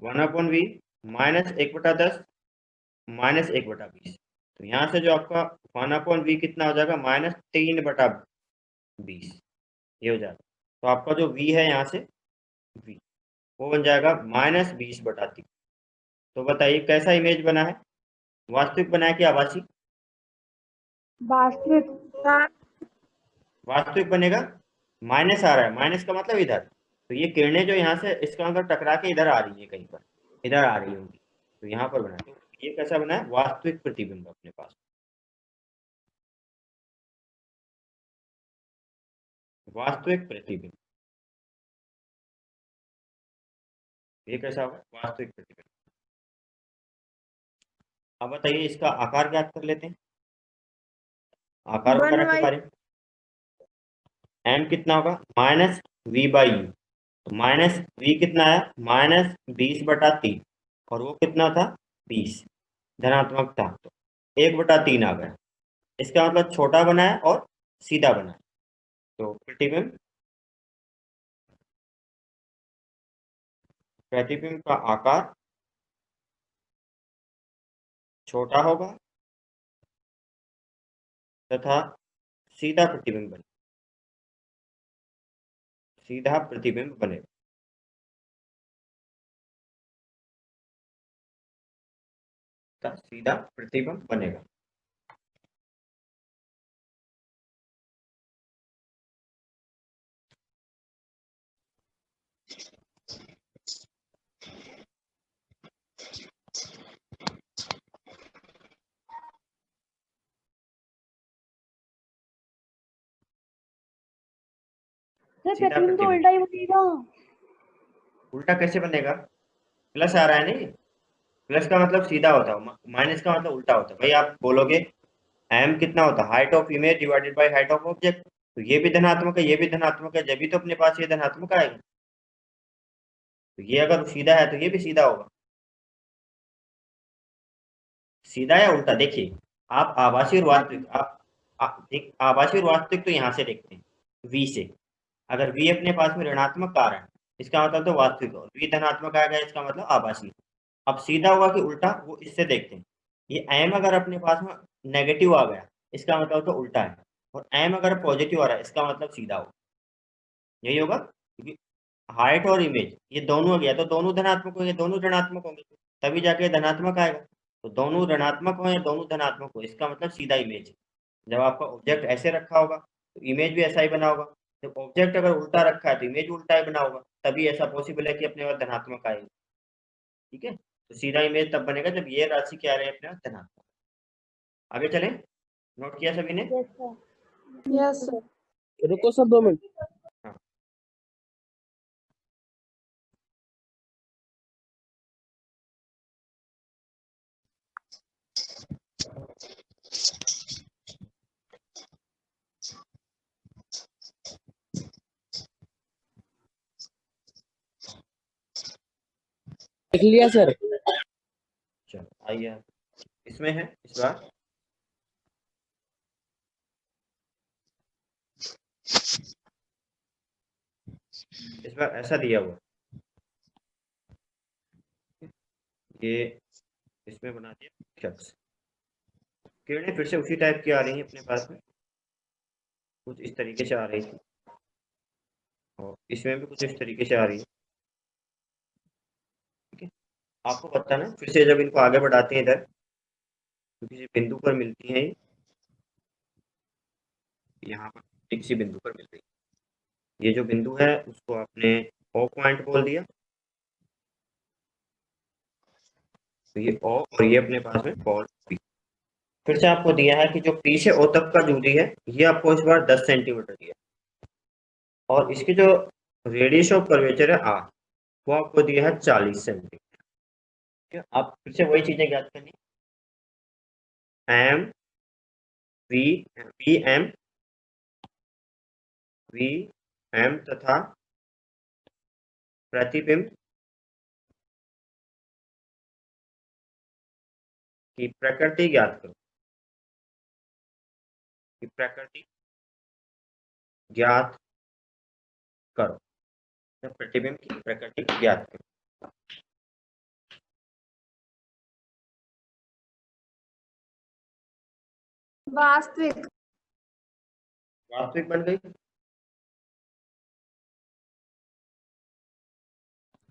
1/v -1/10 -1/20। तो यहाँ से जो आपका 1/v कितना हो जाएगा, -3/20 ये हो जाएगा। तो आपका जो v है यहाँ से v वो बन जाएगा -20/3। तो बताइए कैसा इमेज बना है, वास्तविक बना है कि आभासी? वास्तविक। वास्तविक बनेगा। माइनस आ रहा है, माइनस का मतलब इधर। तो ये किरणें जो यहाँ से इसका मतलब टकरा के इधर आ रही है, कहीं पर इधर आ रही होंगी, तो यहाँ पर बना। तो ये कैसा बना है, वास्तविक प्रतिबिंब अपने पास, वास्तविक प्रतिबिंब। ये कैसा होगा, वास्तविक प्रतिबिंब। अब बताइए इसका आकार ज्ञात कर लेते हैं, आकार वगैरह के बारे में। m कितना होगा, -v/u। तो -v कितना आया, -20/3, और वो कितना था, 20 धनात्मक था, तो 1/3 आ गया। इसका मतलब छोटा बना है और सीधा बना है। तो प्रतिबिंब का आकार छोटा होगा तथा सीधा प्रतिबिंब बनेगा। सीधा प्रतिबिंब बनेगा। सीधा प्रतिबिंब तो प्रतिबिंब उल्टा ही बनेगा। उल्टा कैसे बनेगा, प्लस आ रहा है नहीं, प्लस का मतलब सीधा होता है, माइनस का मतलब उल्टा होता है। भाई आप बोलोगे m कितना होता है, height of image divided by height of object. तो ये भी धनात्मक है, ये भी धनात्मक है, जब भी तो अपने पास ये धनात्मक आएगा। तो ये अगर सीधा है तो ये भी सीधा होगा। सीधा या उल्टा, देखिए आप आभासी और वास्तविक, आभासी और वास्तविक तो यहाँ से देखते हैं v से। अगर v अपने पास में ऋणात्मक आ रहा है इसका मतलब तो वास्तविक, और v धनात्मक आ गया इसका मतलब आभासी। अब सीधा होगा कि उल्टा, वो इससे देखते हैं। ये m अगर अपने पास में नेगेटिव आ गया इसका मतलब तो उल्टा है, और m अगर पॉजिटिव आ रहा है इसका मतलब सीधा होगा। यही होगा, क्योंकि हाइट और इमेज ये दोनों गया तो दोनों धनात्मक होंगे, दोनों ऋणात्मक होंगे, तभी जाके धनात्मक आएगा। तो दोनों ऋणात्मक हो या दोनों धनात्मक हो, इसका मतलब सीधा इमेज है। जब आपका ऑब्जेक्ट ऐसे रखा होगा तो इमेज भी ऐसा ही बना होगा। जब ऑब्जेक्ट अगर उल्टा रखा है तो इमेज उल्टा ही बना होगा, तभी ऐसा पॉसिबल है कि अपने पास धनात्मक आएगा। ठीक है, तो सीधा इमेज तब बनेगा जब ये राशि क्या रहे अपने पास धनात्मक। आगे चले, नोट किया सभी ने? Yes sir. Yes sir. रुको सर 2 मिनट। हाँ। लिख लिया सर। चलो आइए, इसमें है इस बार ऐसा दिया हुआ, ये इसमें बना दिया शख्स। किरणें फिर से उसी टाइप की आ रही हैं अपने पास में, कुछ इस तरीके से आ रही थी, और इसमें भी कुछ इस तरीके से आ रही है। ठीक है, आपको बताना फिर से जब इनको आगे बढ़ाते हैं इधर तो किसी बिंदु पर मिलती हैं, यहाँ पर किसी बिंदु पर मिल रही है। ये जो बिंदु है उसको आपने O पॉइंट बोल दिया, तो ये O और ये अपने पास में पॉल P। फिर से आपको दिया है कि जो P से O तक का दूरी है ये आपको इस बार 10 सेंटीमीटर दिया, और इसकी जो रेडियस ऑफ कर्वेचर है R वो आपको दिया है 40 सेंटीमीटर। ठीक है, आप फिर से वही चीजें ज्ञात करनी, एम वी एम तथा प्रतिबिंब की प्रकृति ज्ञात करो, की प्रकृति ज्ञात करो, प्रतिबिंब की प्रकृति ज्ञात करो। वास्तविक वास्तविक बन गई,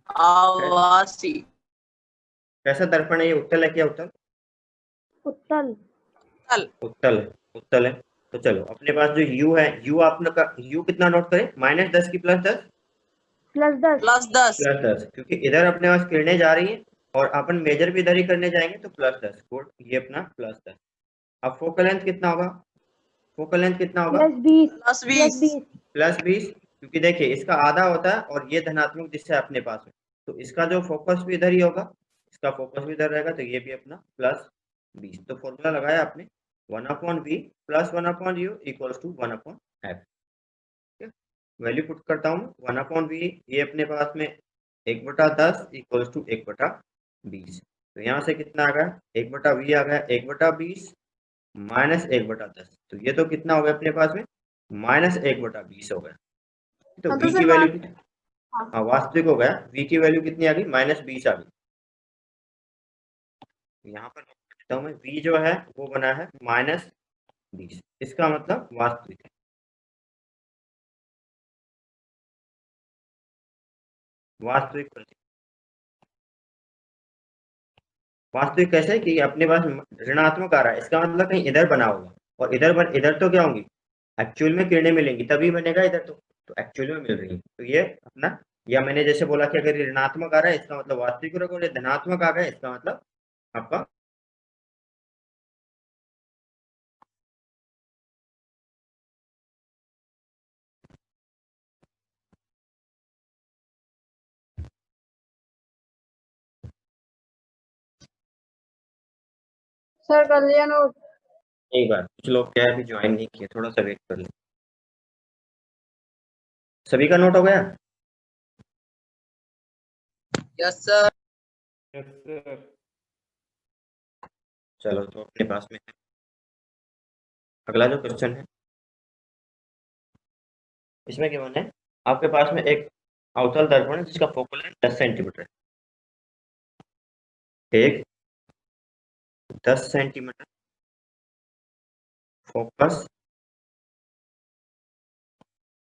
आवासी कैसा दर्पण है ये, उत्तल है क्या, उत्तल उत्तल उत्तल है, उत्तल है। तो चलो अपने पास जो U है, U आपने U कितना नोट करें, -10 की +10 +10 +10, क्योंकि इधर अपने पास किरणें जा रही हैं और अपन मेजर भी इधर ही करने जाएंगे तो +10 गुड, ये अपना +10। अब फोकल लेंथ कितना होगा, फोकल लेंथ कितना होगा +20 +20, क्योंकि देखिए इसका आधा होता है और ये धनात्मक दिशा है अपने पास में, तो इसका जो फोकस भी इधर ही होगा, इसका फोकस भी इधर रहेगा, तो ये भी अपना +20। तो फॉर्मूला लगाया आपने 1/v + 1/u = 1/f। Value put करता हूँ 1/v, ये अपने पास में 1/10 = 1/20। तो यहाँ से कितना आ गया, 1/v आ गया 1/20 - 1/10, तो ये तो कितना हो गया अपने पास में -1/20 हो गया। तो हाँ, v तो की सर वैल्यू, हाँ वास्तविक हो गया, v की वैल्यू कितनी आ गई, -20 आ गई। यहाँ पर लिखता हूँ मैं, v जो है वो बना है -20, इसका मतलब वास्तविक है। वास्तविक प्रति, वास्तविक कैसे कि अपने पास ऋणात्मक आ रहा है, इसका मतलब कहीं इधर बना होगा, और इधर तो क्या होंगी, एक्चुअल में किरणें मिलेंगी तभी बनेगा इधर, तो एक्चुअल में मिल रही है, तो ये अपना, या मैंने जैसे बोला कि अगर ये ऋणात्मक आ रहा है इसका मतलब वास्तविक होगा, और ये धनात्मक आ गया इसका मतलब आपका सर कर लिया नोट। एक बार कुछ लोग क्या है अभी ज्वाइन नहीं किए, थोड़ा सा वेट कर ले। सभी का नोट हो गया? Yes sir. चलो तो अपने पास में है अगला जो क्वेश्चन है, इसमें क्या है, आपके पास में एक अवतल दर्पण है जिसका फोकल लेंथ 10 सेंटीमीटर है, एक 10 सेंटीमीटर फोकस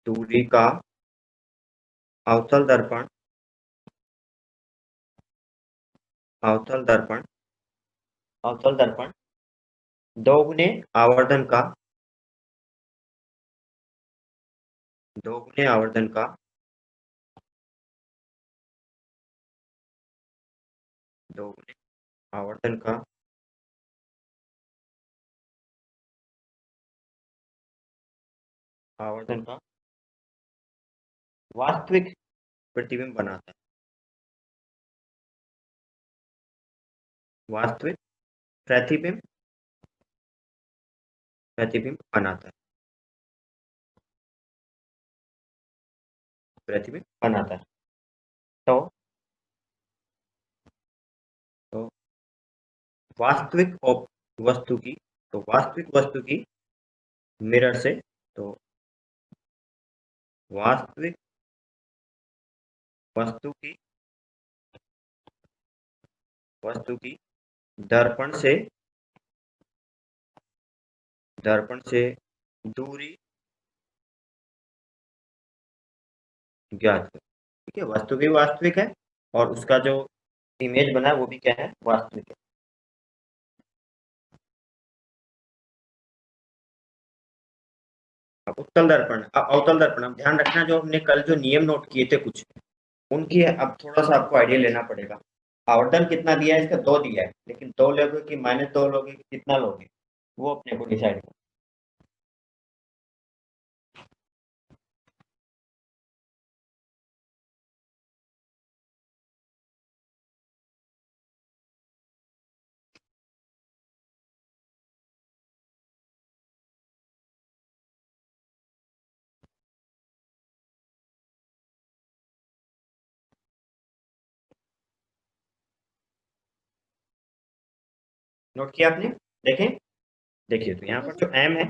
दूरी का अवतल दर्पण, अवतल दर्पण, अवतल दर्पण दोगुने आवर्धन का, दोगुने आवर्धन का, दोगुने आवर्धन का आवर्धन का वास्तविक प्रतिबिंब बनाता है, वास्तविक प्रतिबिंब, प्रतिबिंब बनाता है, प्रतिबिंब बनाता है। तो वास्तविक वस्तु की, तो वास्तविक वस्तु की मिरर से, तो वास्तविक वस्तु की, वस्तु की दर्पण से, दर्पण से दूरी ज्ञात करो। ठीक है, वस्तु भी वास्तविक है और उसका जो इमेज बना है वो भी क्या है, वास्तविक है। उत्तल दर्पण, अवतल दर्पण, अब ध्यान रखना जो हमने कल जो नियम नोट किए थे कुछ उनकी अब थोड़ा सा आपको आइडिया लेना पड़ेगा। आवर्तन कितना दिया है, इसका 2 दिया है, लेकिन 2 लोगे कि -2 लोगे, कितना लोगे वो अपने को डिसाइड करना। नोट किया आपने? देखें, देखिए तो यहाँ पर जो m है,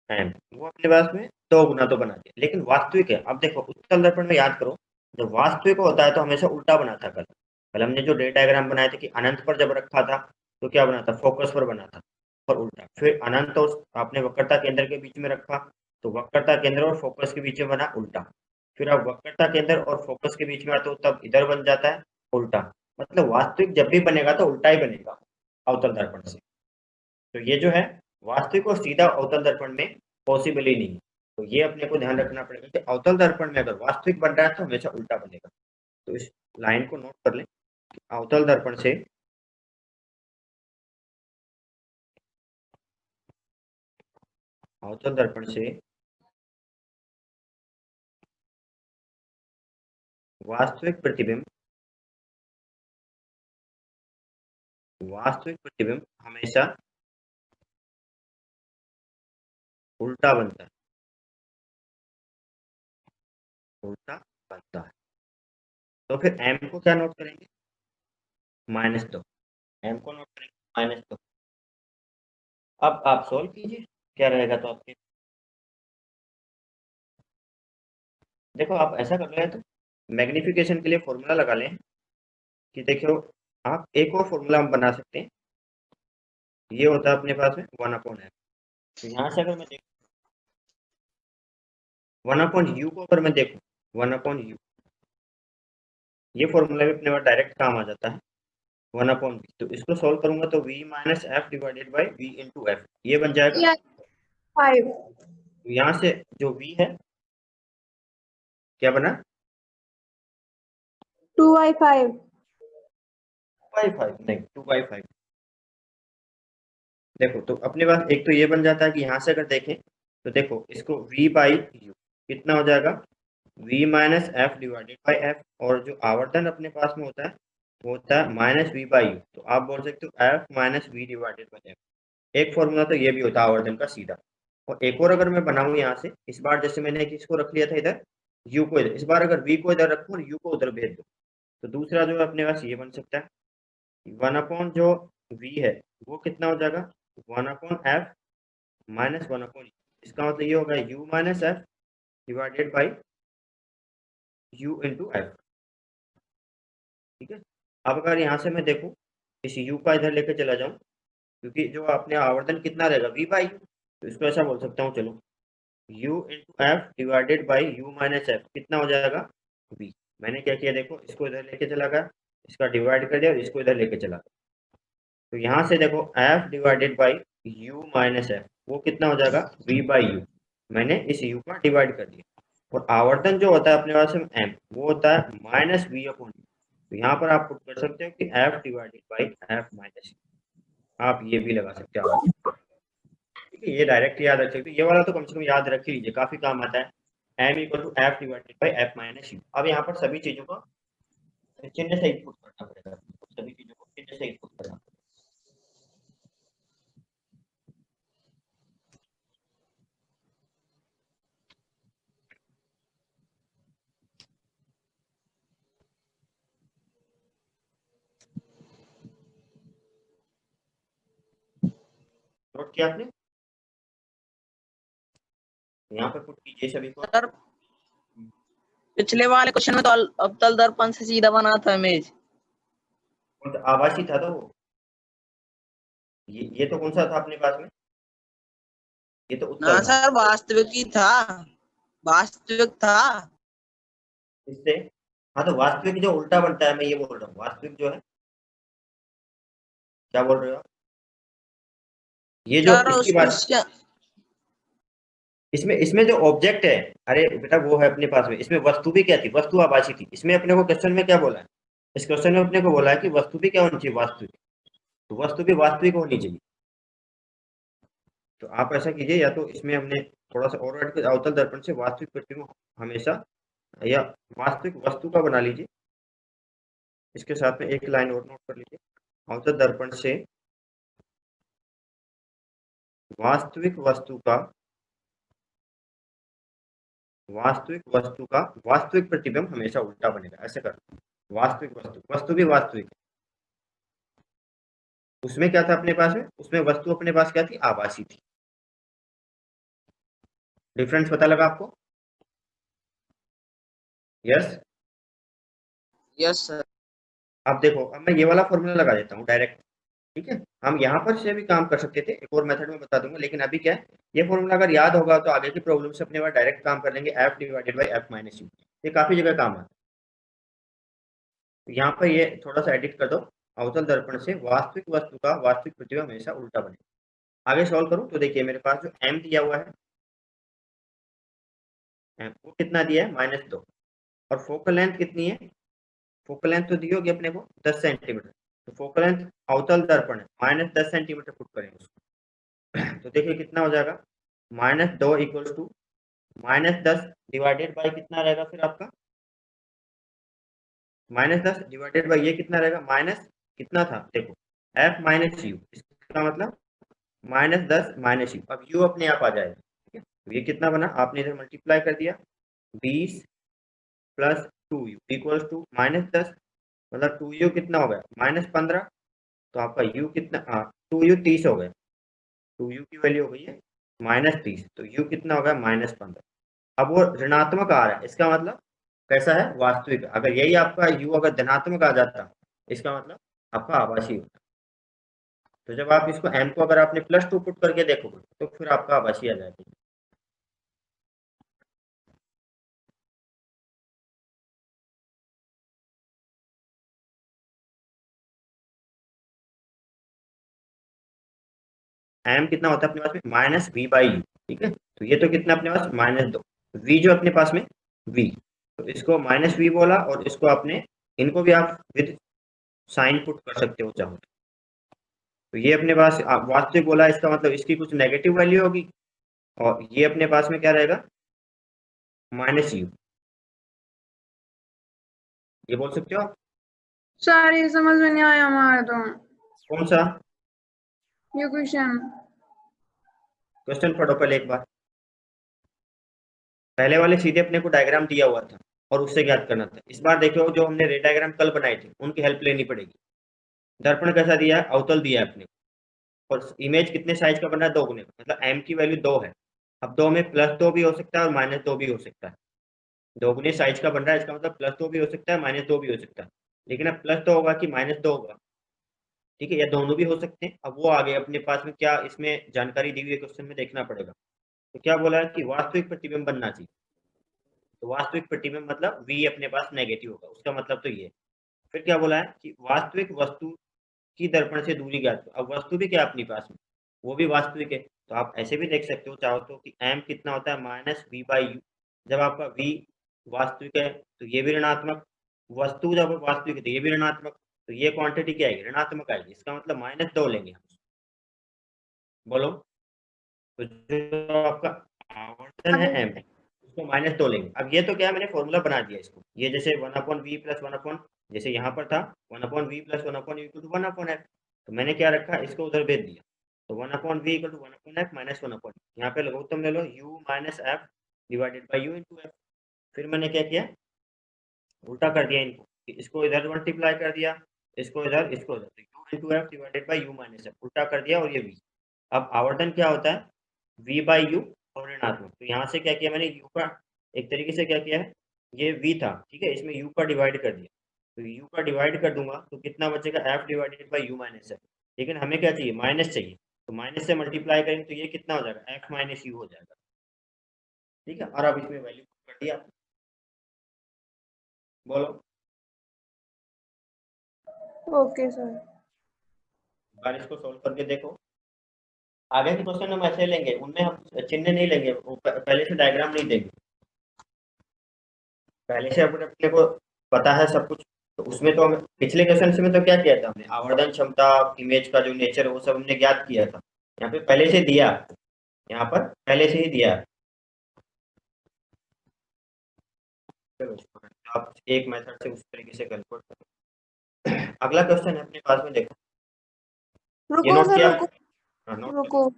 m वो अपने पास में 2 गुना तो बना दिया, लेकिन वास्तविक है। अब देखो उत्तल दर्पण में याद करो, जब वास्तविक होता है तो हमेशा उल्टा बना था। कल हमने जो डे डायग्राम बनाए थे कि अनंत पर जब रखा था तो क्या बना था, फोकस पर बना था, और उल्टा। फिर अनंत और आपने वक्रता केंद्र के बीच में रखा तो वक्रता केंद्र और फोकस के बीच में बना उल्टा। फिर आप वक्रता केंद्र और फोकस के बीच में आते हो तब इधर बन जाता है उल्टा। मतलब वास्तविक जब भी बनेगा तो उल्टा ही बनेगा अवतल दर्पण से। तो ये जो है वास्तविक और सीधा अवतल दर्पण में पॉसिबल ही नहीं है। तो ये अपने को ध्यान रखना पड़ेगा कि अवतल दर्पण में अगर वास्तविक बन रहा है तो हमेशा उल्टा बनेगा। तो इस लाइन को नोट कर लें, अवतल दर्पण से अवतल दर्पण से वास्तविक प्रतिबिंब हमेशा उल्टा बनता है, उल्टा बनता है। तो फिर m को क्या नोट करेंगे, -2। m को नोट करेंगे -2। अब आप सोल्व कीजिए क्या रहेगा। तो आपके देखो आप ऐसा कर रहे हैं तो मैग्निफिकेशन के लिए फॉर्मूला लगा लें कि देखो आप एक और फॉर्मूला हम बना सकते हैं। ये होता है अपने पास में 1/f। तो यहाँ से अगर मैं देखूँ 1/u को अगर मैं देखूँ 1/u, ये फॉर्मूला भी अपने पास डायरेक्ट काम आ जाता है 1/v। तो इसको सॉल्व करूंगा तो v - f divided by v into F, ये बन जाएगा 5 तो यहाँ से जो v है क्या बना 2/5 2/5 नहीं 2/5। देखो तो अपने पास एक तो ये बन जाता है कि यहाँ से अगर देखें तो देखो इसको v/u कितना हो जाएगा v - f divided by f, और जो आवर्तन अपने पास में होता है वो होता है -v/u। तो आप बोल सकते हो f - v divided by f। एक फॉर्मूला तो ये भी होता है आवर्तन का सीधा। और एक और अगर मैं बनाऊं यहाँ से, इस बार जैसे मैंने किसको रख लिया था इधर, u को इधर, इस बार अगर v को इधर रखूं और u को उधर भेज दो तो दूसरा जो है अपने पास ये बन सकता है 1/ जो v है वो कितना हो जाएगा 1/f - 1/u। इसका मतलब ये होगा u - f divided by u into F. ठीक है। अब अगर यहाँ से मैं देखूँ इस u का इधर लेके चला जाऊँ, क्योंकि जो अपने आवर्तन कितना रहेगा v/u, तो इसको ऐसा बोल सकता हूँ चलो u into F divided by u - f कितना हो जाएगा v। मैंने क्या किया देखो, इसको इधर लेके चला गया, इसका डिवाइड कर दिया और इसको इधर लेके चला गया। तो यहाँ से देखो f divided by u - f वो कितना हो जाएगा v/u। मैंने इस u का डिवाइड कर दिया। और आवर्तन जो होता है अपने पास में m वो होता है -v/u। तो यहाँ पर आप पुट कर सकते हो कि f divided by f - u। आप ये भी लगा सकते हो। ठीक है, ये डायरेक्ट याद रख सकते हो, ये वाला तो कम से कम याद रख ही लीजिए, काफी काम आता है। m equal to f divided by f - u। अब यहाँ पर सभी चीजों को चिन्ह से इनपुट करना पड़ेगा, सभी चीजों को चिन्ह से इनपुट करना पड़ेगा। नोट किया आपने? यहाँ पर पुट कीजिए सभी को। सर पिछले वाले क्वेश्चन में तो अवतल दर्पण से सीधा बना था इमेज। कौन सा आवासी था तो वो? ये तो कौन सा था अपने पास में? ये तो ना उत्तल था। सर वास्तविक ही था, वास्तविक था। इससे हाँ, तो वास्तविक जो उल्टा बनता है मैं ये बोल रहा हूँ, वास्तविक जो है क्या बोल रहे हो आप? ये जो सर इसकी उस बात, क्वेश्चन इसमें इसमें जो ऑब्जेक्ट है, अरे बेटा वो है अपने पास में, इसमें वस्तु भी क्या थी, वस्तु आभासी थी। इसमें अपने को क्वेश्चन में क्या बोला है, इस क्वेश्चन में अपने को बोला है कि वस्तु भी क्या होनी चाहिए, वास्तविक। तो वस्तु भी वास्तविक होनी चाहिए। तो आप ऐसा कीजिए, या तो इसमें हमने थोड़ा सा और ऐड कर, अवतल दर्पण से वास्तविक प्रतिबिंब हमेशा, या वास्तविक वस्तु का बना लीजिए। इसके साथ में एक लाइन और नोट कर लीजिए, अवतल दर्पण से वास्तविक वस्तु का वास्तविक प्रतिबिंब हमेशा उल्टा बनेगा। ऐसे कर, वास्तविक वस्तु, वस्तु भी वास्तविक है। उसमें क्या था अपने पास में, उसमें वस्तु अपने पास क्या थी, आभासी थी। डिफरेंस पता लगा आपको? यस। Yes sir. अब देखो, अब मैं ये वाला फॉर्मूला लगा देता हूँ डायरेक्ट, ठीक है। हम यहाँ पर से भी काम कर सकते थे, एक और मेथड में बता दूंगा, लेकिन अभी क्या है, ये फॉर्मूला अगर याद होगा तो आगे की प्रॉब्लम से अपने पास डायरेक्ट काम कर लेंगे, f divided by f minus you. ये काफी जगह काम आता है। तो यहाँ पर ये थोड़ा सा एडिट कर दो, अवतल दर्पण से वास्तविक वस्तु का वास्तविक प्रतिबिंब हमेशा उल्टा बनेगा। आगे सॉल्व करूँ तो देखिए मेरे पास जो m दिया हुआ है, वो कितना दिया है, -2, और फोकल लेंथ कितनी है, फोकल लेंथ तो दी होगी अपने को 10 सेंटीमीटर। तो फोकल लेंथ अवतल दर्पण है, -10 सेंटीमीटर पुट करेंगे उसको। तो देखिए कितना हो जाएगा, -2 इक्वल्स टू -10 डिवाइडेड बाई कितना रहेगा फिर आपका, -10 डिवाइडेड बाई ये कितना रहेगा, माइनस कितना था देखो, f माइनस यू, इसका मतलब -10 माइनस यू। अब u अपने आप आ जाएगा, ठीक है। तो ये कितना बना, आपने इधर मल्टीप्लाई कर दिया, 20 प्लस 2u इक्वल्स टू -10, मतलब 2u कितना हो गया, -15। तो आपका u कितना, 2u 30 हो गया, 2u की वैल्यू हो गई है -30, तो u कितना हो गया, -15। अब वो ऋणात्मक आ रहा है, इसका मतलब कैसा है, वास्तविक। अगर यही आपका u अगर धनात्मक आ जाता, इसका मतलब आपका आभासी होता। तो जब आप इसको m को अगर आपने +2 पुट करके देखोगे तो फिर आपका आभासी आ जाएगा। m कितना होता है अपने पास में, -v/u, ठीक है। तो ये तो कितना अपने पास, -2, v जो अपने पास में v, तो इसको -v बोला, और इसको आपने, इनको भी आप विद साइन पुट कर सकते हो चाहो तो। ये अपने पास वास्तविक बोला, इसका मतलब इसकी कुछ नेगेटिव वैल्यू होगी, और ये अपने पास में क्या रहेगा, -u, ये बोल सकते हो आप। सर ये समझ में नहीं आया हमारे तो, कौन सा ये क्वेश्चन। क्वेश्चन पढ़ो पहले एक बार, पहले वाले सीधे अपने को डायग्राम दिया हुआ था और उससे ज्ञात करना था। इस बार देखो जो हमने रे डायग्राम कल बनाए थे उनकी हेल्प लेनी पड़ेगी। दर्पण कैसा दिया है, अवतल दिया है अपने को, और इमेज कितने साइज का बन रहा है, 2 गुने, मतलब m की वैल्यू 2 है। अब 2 में +2 भी हो सकता है और -2 भी हो सकता है, 2 गुने साइज का बन रहा है, इसका मतलब +2 भी हो सकता है, -2 भी हो सकता है। लेकिन अब +2 होगा कि -2 होगा, ठीक है, या दोनों भी हो सकते हैं। अब वो आगे अपने पास में क्या इसमें जानकारी दी हुई है क्वेश्चन में, देखना पड़ेगा। तो क्या बोला है कि वास्तविक प्रतिबिंब बनना चाहिए, तो वास्तविक प्रतिबिंब मतलब v अपने पास नेगेटिव होगा, उसका मतलब तो ये। फिर क्या बोला है कि वास्तविक वस्तु की दर्पण से दूरी ज्ञात करो। अब वस्तु भी क्या है अपने पास में, वो भी वास्तविक है। तो आप ऐसे भी देख सकते हो चाहो तो कि m कितना होता है, -v/u। जब आपका v वास्तविक है तो ये भी ऋणात्मक, वस्तु जब वास्तविक है तो ये भी ऋणात्मक, तो ये क्वांटिटी क्या आएगी, ऋणात्मक आएगी। इसका मतलब -2 लेंगे हम, बोलो। तो जो आपका आवर्तन है m है, उसको -2 लेंगे। अब ये तो क्या है, मैंने फॉर्मूला बना दिया इसको, ये जैसे 1/v प्लस 1/, जैसे यहाँ पर था 1/v plus 1/u equal to 1/f, तो मैंने क्या रखा, इसको उधर भेज दिया। तो 1/v equal to 1/f minus 1/, यहाँ पे लघुत्तम ले लो u minus f divided by u into f। फिर मैंने क्या किया, उल्टा कर दिया इनको, इसको इधर मल्टीप्लाई कर दिया, इसको इधर, इसको इधर, u into f divided by u minus f, उल्टा कर दिया, और ये v। अब आवर्तन क्या होता है, v/u और ऋणात्मक। तो यहाँ से क्या किया मैंने, u का एक तरीके से क्या किया है, ये v था, ठीक है, इसमें u का डिवाइड कर दिया। तो u का डिवाइड कर दूंगा तो कितना बचेगा, f divided by u minus f। लेकिन हमें क्या चाहिए, माइनस चाहिए, तो माइनस से मल्टीप्लाई करेंगे तो ये कितना हो जाएगा, f माइनस u हो जाएगा, ठीक है। और अब इसमें वैल्यू कर दिया, बोलो। Okay sir. बार इसको सोल्व करके देखो। आगे के क्वेश्चन हम ऐसे लेंगे, उनमें हम चिन्ह नहीं लेंगे, पहले से डायग्राम नहीं देंगे, पहले से अपने को पता है सब कुछ। तो उसमें तो हम पिछले क्वेश्चन में तो क्या किया था हमने, आवर्धन क्षमता इमेज का जो नेचर है वो सब हमने ज्ञात किया था। यहाँ पे पहले से दिया, यहाँ पर पहले से ही दिया। चलो आप एक मेथड से उस तरीके से कैलकुलेट करो। अगला क्वेश्चन है अपने पास में, देखो ये रुको नोट सर किया। रुको हाँ, नोट रुको।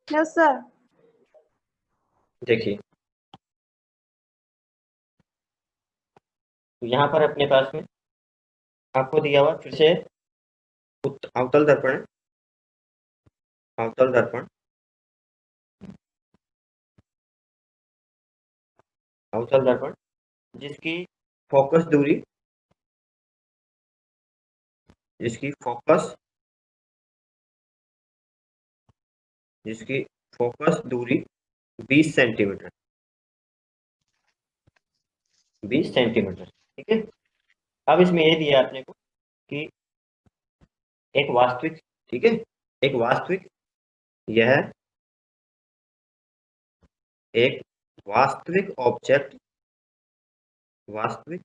Yes sir. देखिए, तो यहाँ पर अपने पास में आपको दिया हुआ फिर से अवतल दर्पण है, अवतल दर्पण, अवतल दर्पण जिसकी फोकस दूरी, जिसकी फोकस दूरी 20 सेंटीमीटर, 20 सेंटीमीटर, ठीक है। अब इसमें ये दिया आपने को कि एक वास्तविक, ठीक है, एक वास्तविक, यह एक वास्तविक ऑब्जेक्ट, वास्तविक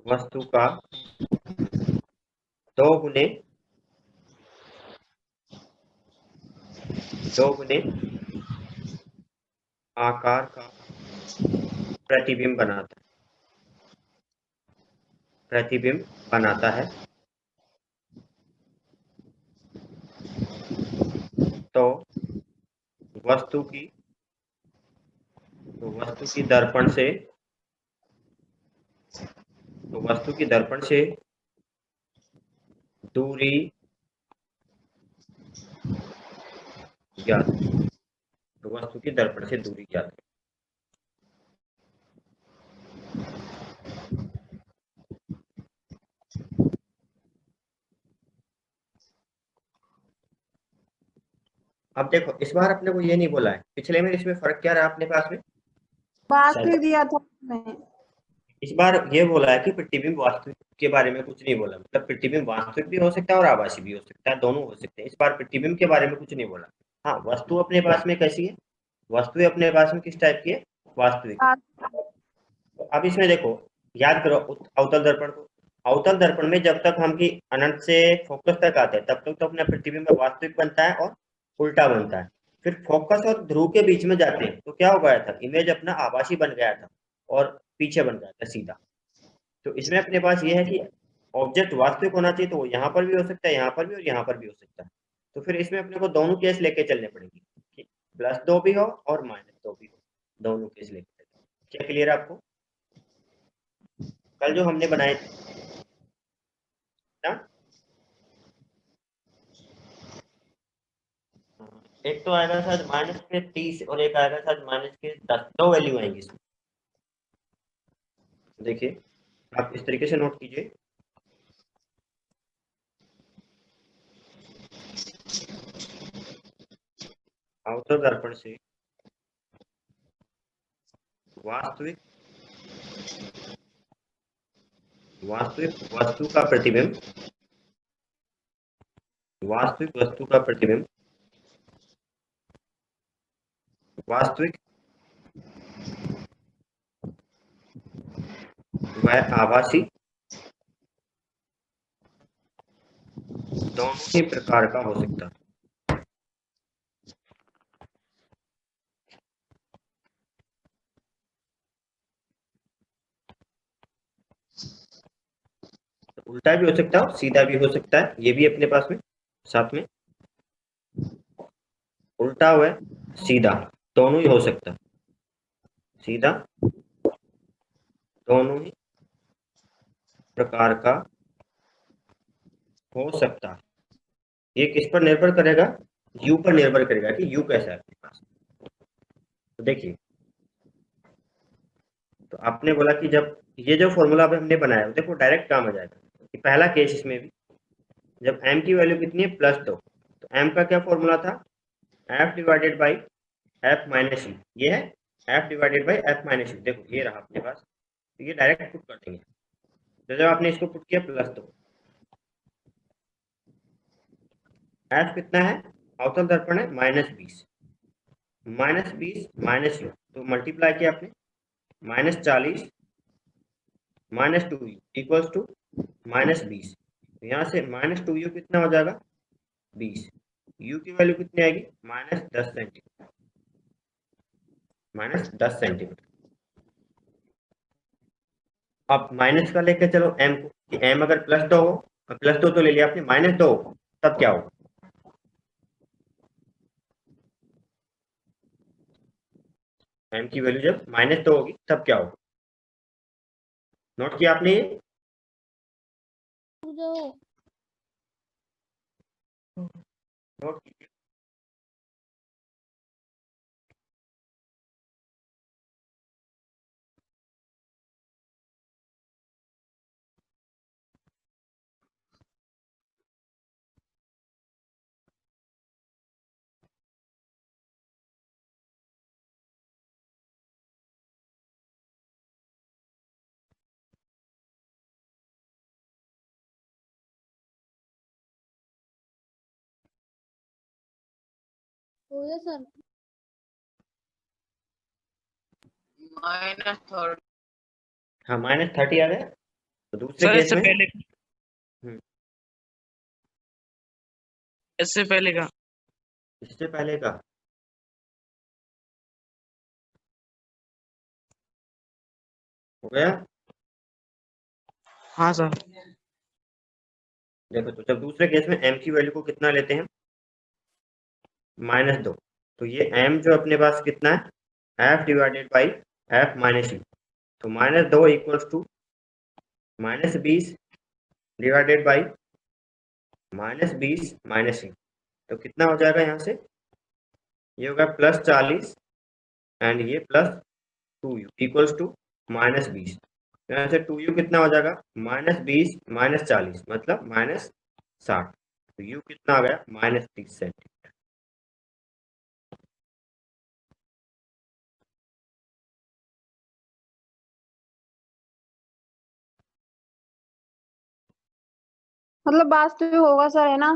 वस्तु का 2 गुने आकार का प्रतिबिंब बनाता है, तो वस्तु की दर्पण से दूरी ज्ञात, तो वस्तु की दर्पण से दूरी ज्ञात है। अब देखो इस बार अपने को ये नहीं बोला है, पिछले में इसमें फर्क क्या रहा अपने पास में, बाकी दिया था मैं। इस बार ये बोला है कि प्रतिबिंब वास्तविक के बारे में कुछ नहीं बोला, मतलब प्रतिबिंब वास्तविक भी हो सकता है और आभासी भी हो सकता है, दोनों हो सकते हैं। इस बार प्रतिबिंब के बारे में कुछ नहीं बोला। हाँ, वस्तु अपने पास में कैसी है, वस्तु अपने पास में किस टाइप की है, वास्तविक। तो अब इसमें देखो, याद करो अवतल दर्पण को, अवतल दर्पण में जब तक हम की अनंत से फोकस तक आते हैं तब तक तो अपना प्रतिबिंब वास्तविक बनता है और उल्टा बनता है। फिर फोकस और ध्रुव के बीच में जाते हैं तो क्या हो गया था, इमेज अपना आभासी बन गया था और पीछे बन गया था सीधा। तो इसमें अपने पास ये है कि ऑब्जेक्ट वास्तविक होना चाहिए, तो वो यहाँ पर भी हो सकता है, यहाँ पर भी और यहाँ पर भी हो सकता है। तो फिर इसमें अपने को दोनों केस लेके चलने पड़ेंगे कि +2 भी हो और -2 भी हो, दोनों केस लेके चलते। क्या क्लियर है आपको? कल जो हमने बनाए थे ना, एक तो आएगा शायद -30 और एक आएगा शायद -10, 2 वैल्यू आएंगी इसमें। देखिए आप इस तरीके से नोट कीजिए, अवतल दर्पण से वास्तविक वस्तु का प्रतिबिंब, वास्तविक वस्तु का प्रतिबिंब वास्तविक व आभासी दोनों ही प्रकार का हो सकता है। तो उल्टा भी हो सकता है, सीधा भी हो सकता है, ये भी अपने पास में साथ में उल्टा व सीधा दोनों ही हो सकता है, सीधा दोनों ही प्रकार का हो सकता है। ये किस पर निर्भर करेगा? यू पर निर्भर करेगा कि यू कैसा है आपके पास। तो देखिए, तो आपने बोला कि जब ये जो फॉर्मूला अभी हमने बनाया देखो डायरेक्ट काम आ जाएगा कि पहला केस इसमें भी जब m की वैल्यू कितनी है +2, तो m का क्या फॉर्मूला था? f divided by f minus you. ये है f divided by f minus you. देखो ये रहा अपने पास, तो ये डायरेक्ट पुट कर देंगे। तो जब आपने इसको पुट किया +2, f कितना है? अवतल दर्पण है -20, -20 माइनस यू, तो मल्टीप्लाई किया आपने -40 -2u इक्वल्स टू -20। यहाँ से -2u कितना हो जाएगा? 20। u की वैल्यू कितनी आएगी? -10 सेंटीमीटर, -10 सेंटीमीटर। अब माइनस का लेके चलो m को, कि m अगर +2 हो, +2 तो ले लिया आपने, -2 हो तब क्या होगा? m की वैल्यू जब -2 होगी तब क्या होगा? नोट किया आपने ये? जो नोट कीजिए। हो गया सर। -30। हाँ -30 आ गया। तो दूसरे सर केस इससे में पहले हम्म, इससे पहले का इससे पहले का हो गया। हाँ सर। देखो तो जब दूसरे केस में m की वैल्यू को कितना लेते हैं? -2, तो ये m जो अपने पास कितना है? f divided by f minus u. तो -2 equals to -20 divided by -20 minus u. तो कितना हो जाएगा यहाँ से? ये होगा +40 एंड ये +2u इक्वल्स टू -20। यहाँ से 2u कितना हो जाएगा? -20 -40 मतलब -60। तो u कितना आ गया? -30 सेंटीमीटर। मतलब वास्तविक होगा सर, है ना?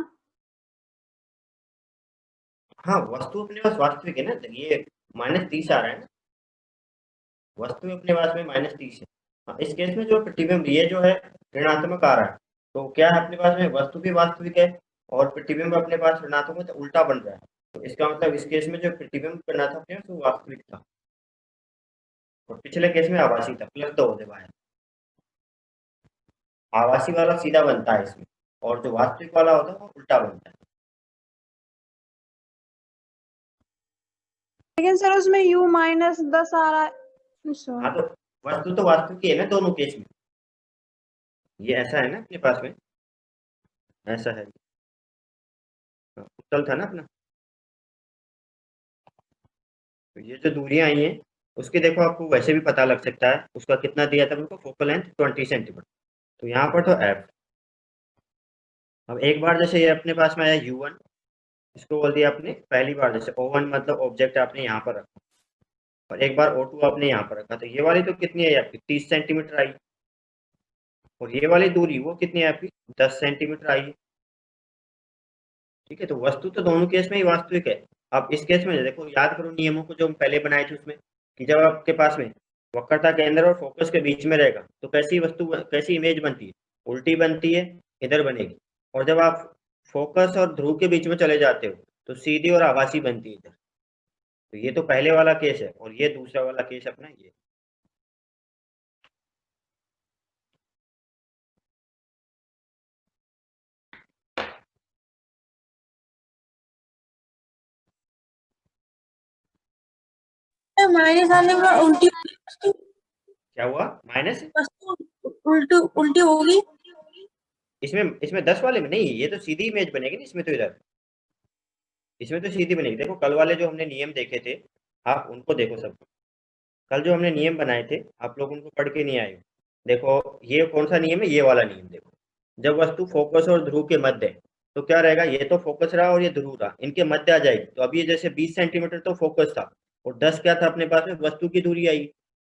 हाँ वस्तु अपने पास वास्तविक है ना, ये -30 आ रहा है ना, वस्तु अपने पास में -30 है। हाँ, इस केस में जो प्रतिबिंब ये जो है ऋणात्मक आ रहा है, तो क्या है अपने पास में? वस्तु भी वास्तविक है और प्रतिबिंब अपने पास ऋणात्मक है, तो उल्टा बन रहा है। तो इसका मतलब इस केस में जो प्रतिबिंब करना था अपने वो वास्तविक था और पिछले केस में आभासी था। +2 हो जाएगा, आभासी वाला सीधा बनता है इसमें और जो वास्तविक वाला होता है वो उल्टा बनता है। लेकिन सर उसमें u -10 आ रहा है। हाँ तो वस्तु तो वास्तविक ही है ना दोनों केस में। ये ऐसा है ना अपने पास में, ऐसा है। हाँ, उत्तल था ना अपना। तो ये जो दूरियां आई हैं उसके देखो आपको वैसे भी पता लग सकता है, उसका कितना दिया था उनको? Focal length 20 centimetre. तो यहाँ पर तो f। अब एक बार जैसे ये अपने पास में आया u1, इसको बोल दिया आपने पहली बार, जैसे O1 मतलब ऑब्जेक्ट आपने यहाँ पर रखा और एक बार O2 आपने यहाँ पर रखा, तो ये वाली तो कितनी है आपकी? 30 सेंटीमीटर आई और ये वाली दूरी वो कितनी है आपकी? 10 सेंटीमीटर आई है। ठीक है, तो वस्तु तो दोनों केस में ही वास्तविक है। अब इस केस में देखो, याद करो नियमों को जो हम पहले बनाए थे उसमें, कि जब आपके पास में वक्रता केंद्र और फोकस के बीच में रहेगा तो कैसी वस्तु, कैसी इमेज बनती है? उल्टी बनती है, इधर बनेगी। और जब आप फोकस और ध्रुव के बीच में चले जाते हो तो सीधी और आभासी बनती है इधर। तो ये तो पहले वाला केस है और ये दूसरा वाला केस अपना ये। माइनस आने का उल्टी क्या हुआ? माइनस वस्तु उल्टी उल्टी होगी। इसमें 10 वाले में नहीं, ये तो सीधी इमेज बनेगी ना इसमें, तो इधर इसमें तो सीधी बनेगी। देखो कल वाले जो हमने नियम देखे थे, आप उनको देखो सब। कल जो हमने नियम बनाए थे, आप लोग उनको पढ़ के नहीं आए हो। देखो ये कौन सा नियम है, ये वाला नियम देखो। जब वस्तु फोकस और ध्रुव के मध्य है, तो क्या रहेगा, ये तो फोकस रहा और ये ध्रुव रहा, इनके मध्य आ जाएगी। तो अभी ये जैसे 20 सेंटीमीटर तो फोकस था और 10 क्या था अपने पास में, वस्तु की दूरी आई।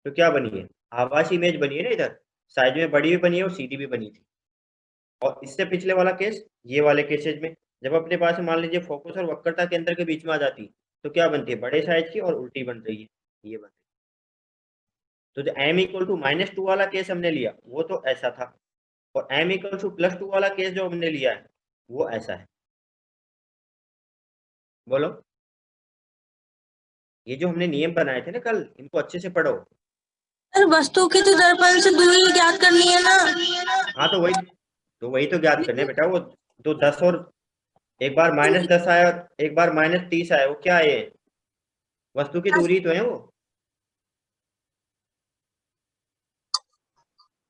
तो क्या बनी है, आभासी इमेज बनी है ना, इधर साइज में बड़ी भी बनी है और सीधी भी बनी थी। और इससे पिछले वाला केस, ये वाले केसेज में जब अपने पास मान लीजिए फोकस और वक्रता केंद्र के बीच में आ जाती, तो क्या बनती है, बड़े साइज की और उल्टी बन रही है, ये बन रही है। तो जो m=-2 वाला केस हमने लिया वो तो ऐसा था, और m=+2 वाला केस जो हमने लिया है वो ऐसा है। बोलो, ये जो हमने नियम बनाए थे ना कल, इनको अच्छे से पढ़ो। सर वस्तु की तो दर्पण से दूरी ज्ञात करनी है ना। हाँ तो वही तो ज्ञात करने बेटा। वो तो 10 और एक बार -10 आया, एक बार -30 आया, वो क्या है, वस्तु की दूरी तो है वो,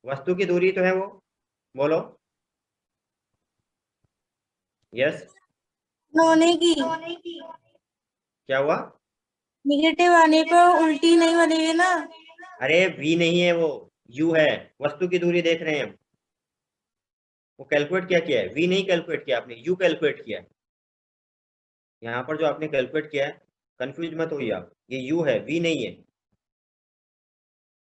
वस्तु की दूरी तो है वो। बोलो यस। होने की क्या हुआ, निगेटिव आने पर उल्टी नहीं बनेगी ना। अरे v नहीं है वो, u है। वस्तु की दूरी देख रहे हैं हम, वो कैलकुलेट क्या किया है, v नहीं कैलकुलेट किया आपने, u कैलकुलेट किया है। यहाँ पर जो आपने कैलकुलेट किया है, कंफ्यूज मत होइए आप, ये u है, v नहीं है।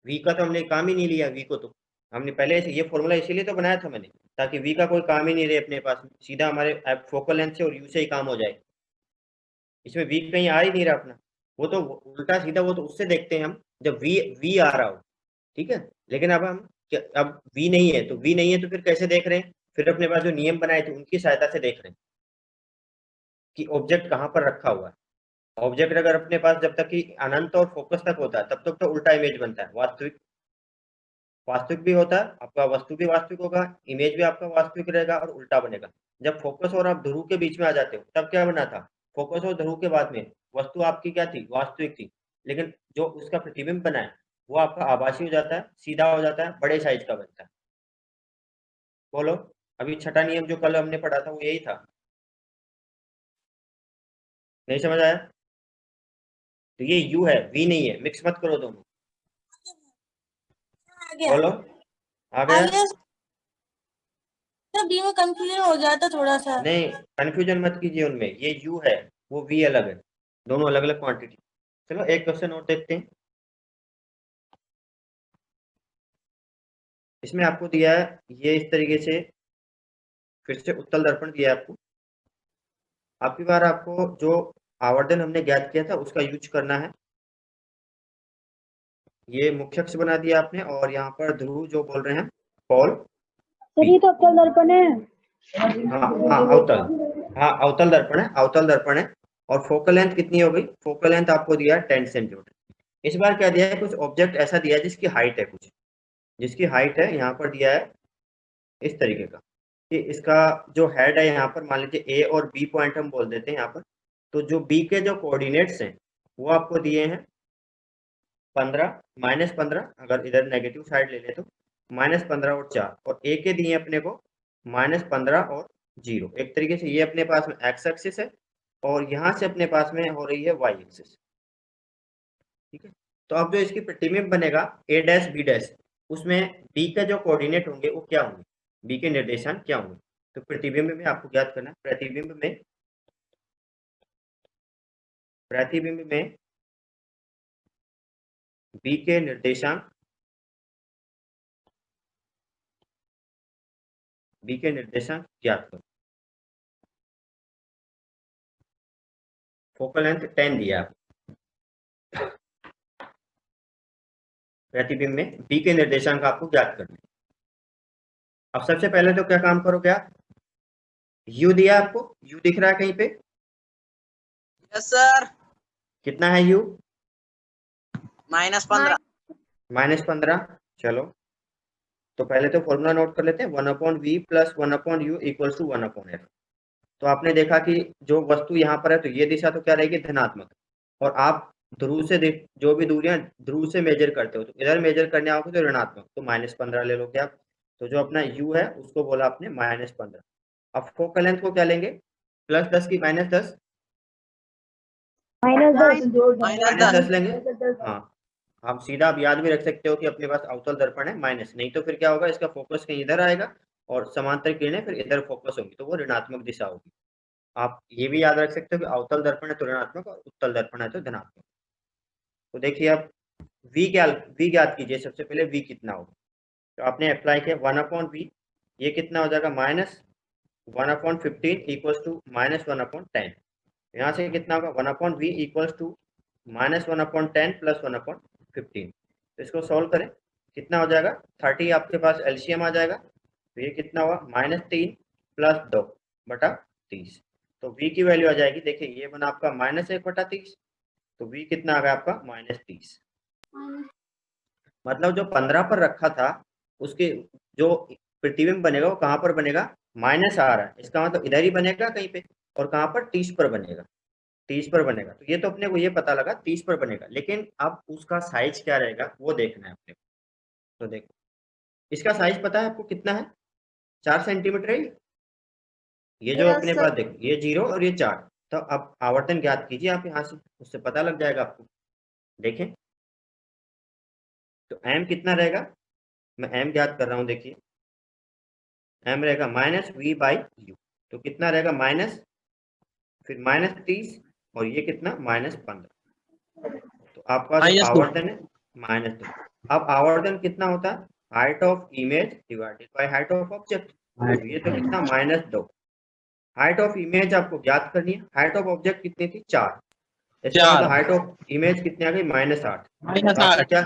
v का तो हमने काम ही नहीं लिया, v को तो हमने पहले से ये फॉर्मूला इसीलिए तो बनाया था मैंने, ताकि v का कोई काम ही नहीं रहे अपने पास, सीधा हमारे फोकल लेंथ से और u से ही काम हो जाए। इसमें v कहीं आ ही नहीं रहा अपना, वो तो उल्टा सीधा, वो तो उससे देखते हैं हम जब v आ रहा हो, ठीक है। लेकिन अब हम अब v नहीं है, तो v नहीं है तो फिर कैसे देख रहे हैं, फिर अपने पास जो नियम बनाए थे उनकी सहायता से देख रहे हैं कि ऑब्जेक्ट कहाँ पर रखा हुआ है। ऑब्जेक्ट अगर अपने पास जब तक कि अनंत और फोकस तक होता है तब तक तो उल्टा इमेज बनता है, वास्तविक भी होता है आपका, वस्तु भी वास्तविक होगा, इमेज भी आपका वास्तविक रहेगा और उल्टा बनेगा। जब फोकस और आप ध्रुव के बीच में आ जाते हो तब क्या बना था, फोकस और ध्रुव के बाद में वस्तु आपकी क्या थी, वास्तविक थी। लेकिन जो उसका प्रतिबिंब बना है वो आपका आभासी हो जाता है, सीधा हो जाता है, बड़े साइज का बनता है। बोलो, अभी छठा नियम जो कल हमने पढ़ा था वो यही था, नहीं समझ आया। तो ये u है, v नहीं है, मिक्स मत करो दोनों। आ गया बोलो, आ आ गया। गया सर, डी में कंफ्यूजन हो जाता थोड़ा सा। नहीं कंफ्यूजन मत कीजिए उनमें, ये u है वो v अलग है, दोनों अलग अलग क्वांटिटी। चलो एक क्वेश्चन और देखते हैं। इसमें आपको दिया है ये इस तरीके से, फिर से उत्तल दर्पण दिया है आपको। आपकी बार आपको जो आवर्धन हमने ज्ञात किया था उसका यूज करना है। ये मुख्य अक्ष बना दिया आपने, और यहाँ पर ध्रुव जो बोल रहे हैं पॉल, सर ये तो अवतल दर्पण है। अवतल दर्पण है, अवतल दर्पण है। और फोकल लेंथ कितनी हो गई, फोकल लेंथ आपको दिया है 10 सेंटीमीटर। इस बार क्या दिया है, कुछ ऑब्जेक्ट ऐसा दिया है जिसकी हाइट है, कुछ जिसकी हाइट है यहाँ पर दिया है इस तरीके का, कि इसका जो हेड है यहाँ पर मान लीजिए a और b पॉइंट हम बोल देते हैं यहाँ पर। तो जो b के जो कोऑर्डिनेट्स हैं वो आपको दिए हैं 15, -15, अगर इधर नेगेटिव साइड ले ले तो -15 और 4, और a के दिए अपने को -15 और 0। एक तरीके से ये अपने पास में x एक्सिस है और यहाँ से अपने पास में हो रही है y एक्सिस, ठीक है। तो अब जो इसकी प्रतिबिंब बनेगा a डैश b डैश, उसमें b के जो कोऑर्डिनेट होंगे वो क्या होंगे, b के निर्देशांक क्या होंगे। तो प्रतिबिंब में आपको ज्ञात करना है, प्रतिबिंब में b के निर्देशांक, ज्ञात करो। फोकल लेंथ 10 दिया है, प्रतिबिंब में b के निर्देशांक आपको ज्ञात करने। अब सबसे पहले तो क्या काम करोगे आप, u दिया आपको, u दिख रहा है कहीं पे, यस सर। कितना है u, -15। -15। चलो तो पहले तो फॉर्मूला नोट कर लेते हैं, 1/v + 1/u = 1/f। तो आपने देखा कि जो वस्तु यहाँ पर है तो ये दिशा तो क्या रहेगी, धनात्मक, और आप ध्रुव से जो भी दूरियां ध्रुव से मेजर करते हो, तो इधर मेजर करने आओगे तो ऋणात्मक, तो -15 ले लोगे आप। तो जो अपना u है उसको बोला आपने -15। अब फोकल लेंथ को क्या लेंगे, +10 की -10, -10 लेंगे। हाँ, आप सीधा आप याद भी रख सकते हो कि अपने पास अवतल दर्पण है माइनस, नहीं तो फिर क्या होगा, इसका फोकस कहीं इधर आएगा और समांतर किरणें फिर इधर फोकस होंगी, तो वो ऋणात्मक दिशा होगी। आप ये भी याद रख सकते हो कि अवतल दर्पण है तो ऋणात्मक और उत्तल दर्पण है तो धनात्मक। तो देखिए आप v ज्ञात कीजिए। सबसे पहले v कितना होगा, तो आपने अप्लाई किया 1/v, ये कितना हो जाएगा -1/15 इक्वल्स टू -1/10। यहाँ से कितना होगा 1/v इक्वल्स टू -1/10 + 1/15। तो इसको सॉल्व करें, कितना हो जाएगा 30, आपके पास एलसीएम आ जाएगा। तो ये कितना हुआ -3 + 2 बटा 30। तो v की वैल्यू आ जाएगी, देखिए ये बना आपका -1/30, तो v कितना आ गया आपका -30। मतलब जो 15 पर रखा था उसके जो प्रतिबिंब बनेगा वो कहाँ पर बनेगा, माइनस आ रहा है, इसका मतलब इधर ही बनेगा कहीं पे, और कहाँ पर 30 पर बनेगा, 30 पर बनेगा। तो ये तो अपने को ये पता लगा 30 पर बनेगा, लेकिन अब उसका साइज क्या रहेगा वो देखना है अपने को। तो देखो इसका साइज पता है आपको कितना है, 4 सेंटीमीटर है। ये जो अपने पास देखो ये 0 और ये 4, तो अब आवर्तन ज्ञात कीजिए आप यहाँ से, उससे पता लग जाएगा आपको। देखें तो m कितना रहेगा, मैं m ज्ञात कर रहा हूँ, देखिए m रहेगा -v/u, तो कितना रहेगा माइनस, फिर -30 और ये कितना -15। तो आपका जो -2। आवर्तन है -2। अब आवर्तन कितना होता है, height of image divided by height of object. ये तो कितना -2। हाइट ऑफ इमेज आपको ज्ञात करनी है, हाइट ऑफ ऑब्जेक्ट कितनी थी 4, इसका मतलब हाइट ऑफ इमेज कितनी आ गई -8। तो आपको क्या,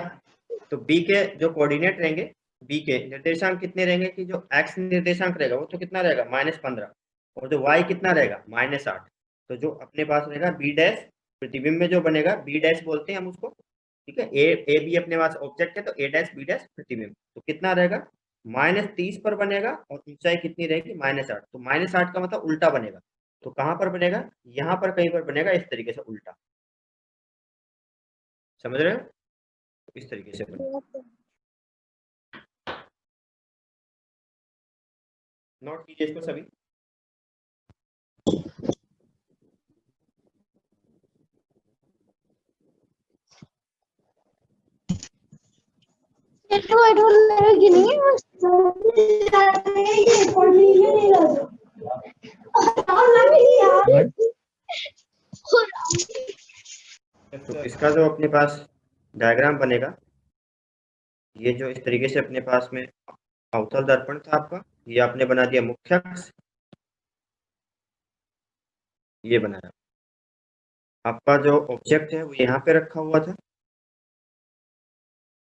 तो b के जो कोऑर्डिनेट रहेंगे, b के निर्देशांक कितने रहेंगे, कि जो x निर्देशांक रहेगा वो तो कितना रहेगा -15, और जो y कितना रहेगा -8। तो जो अपने पास रहेगा b डैश, प्रतिबिंब में जो बनेगा b डैश बोलते हैं हम उसको, ठीक है। ए बी अपने पास ऑब्जेक्ट है, तो a डैश b डैश प्रतिबिंब, तो कितना रहेगा -30 पर बनेगा, और ऊंचाई कितनी रहेगी -8। तो -8 का मतलब उल्टा बनेगा, तो कहाँ पर बनेगा, यहाँ पर कहीं पर बनेगा, इस तरीके से उल्टा, समझ रहे हो, इस तरीके से बनेगा। नोट कीजिए इसको सभी। तो इसका जो अपने पास डायग्राम बनेगा, ये जो इस तरीके से अपने पास में अवतल दर्पण था आपका, ये आपने बना दिया मुख्य अक्ष, ये बनाया। आपका जो ऑब्जेक्ट है वो यहाँ पे रखा हुआ था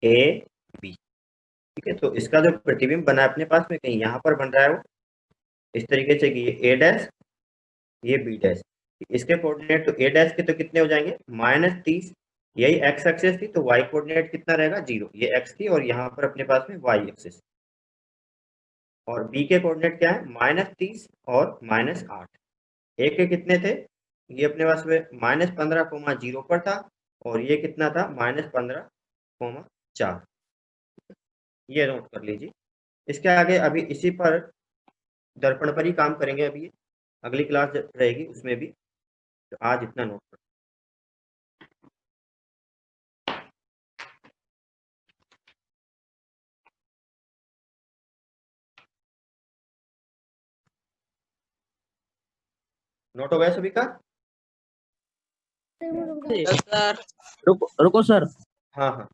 ए बी, ठीक है। तो इसका जो प्रतिबिंब बना है अपने पास में कहीं यहाँ पर बन रहा है वो इस तरीके से कि ये ए डैश, ये बी डैश, इसके कोऑर्डिनेट तो ए डैश के तो कितने हो जाएंगे -30, यही एक्स एक्सिस थी, तो वाई कोऑर्डिनेट कितना रहेगा 0, ये एक्स थी, और यहाँ पर अपने पास में वाई एक्सिस, और बी के कोऑर्डिनेट क्या है -30 और -8। ए के कितने थे, ये अपने पास में -15,0 पर था, और ये कितना था -15,4। ये नोट कर लीजिए। इसके आगे अभी इसी पर दर्पण पर ही काम करेंगे, अभी अगली क्लास रहेगी उसमें भी, तो आज इतना नोट कर। नोट हो गया सभी का, सर रुको सर। हाँ हाँ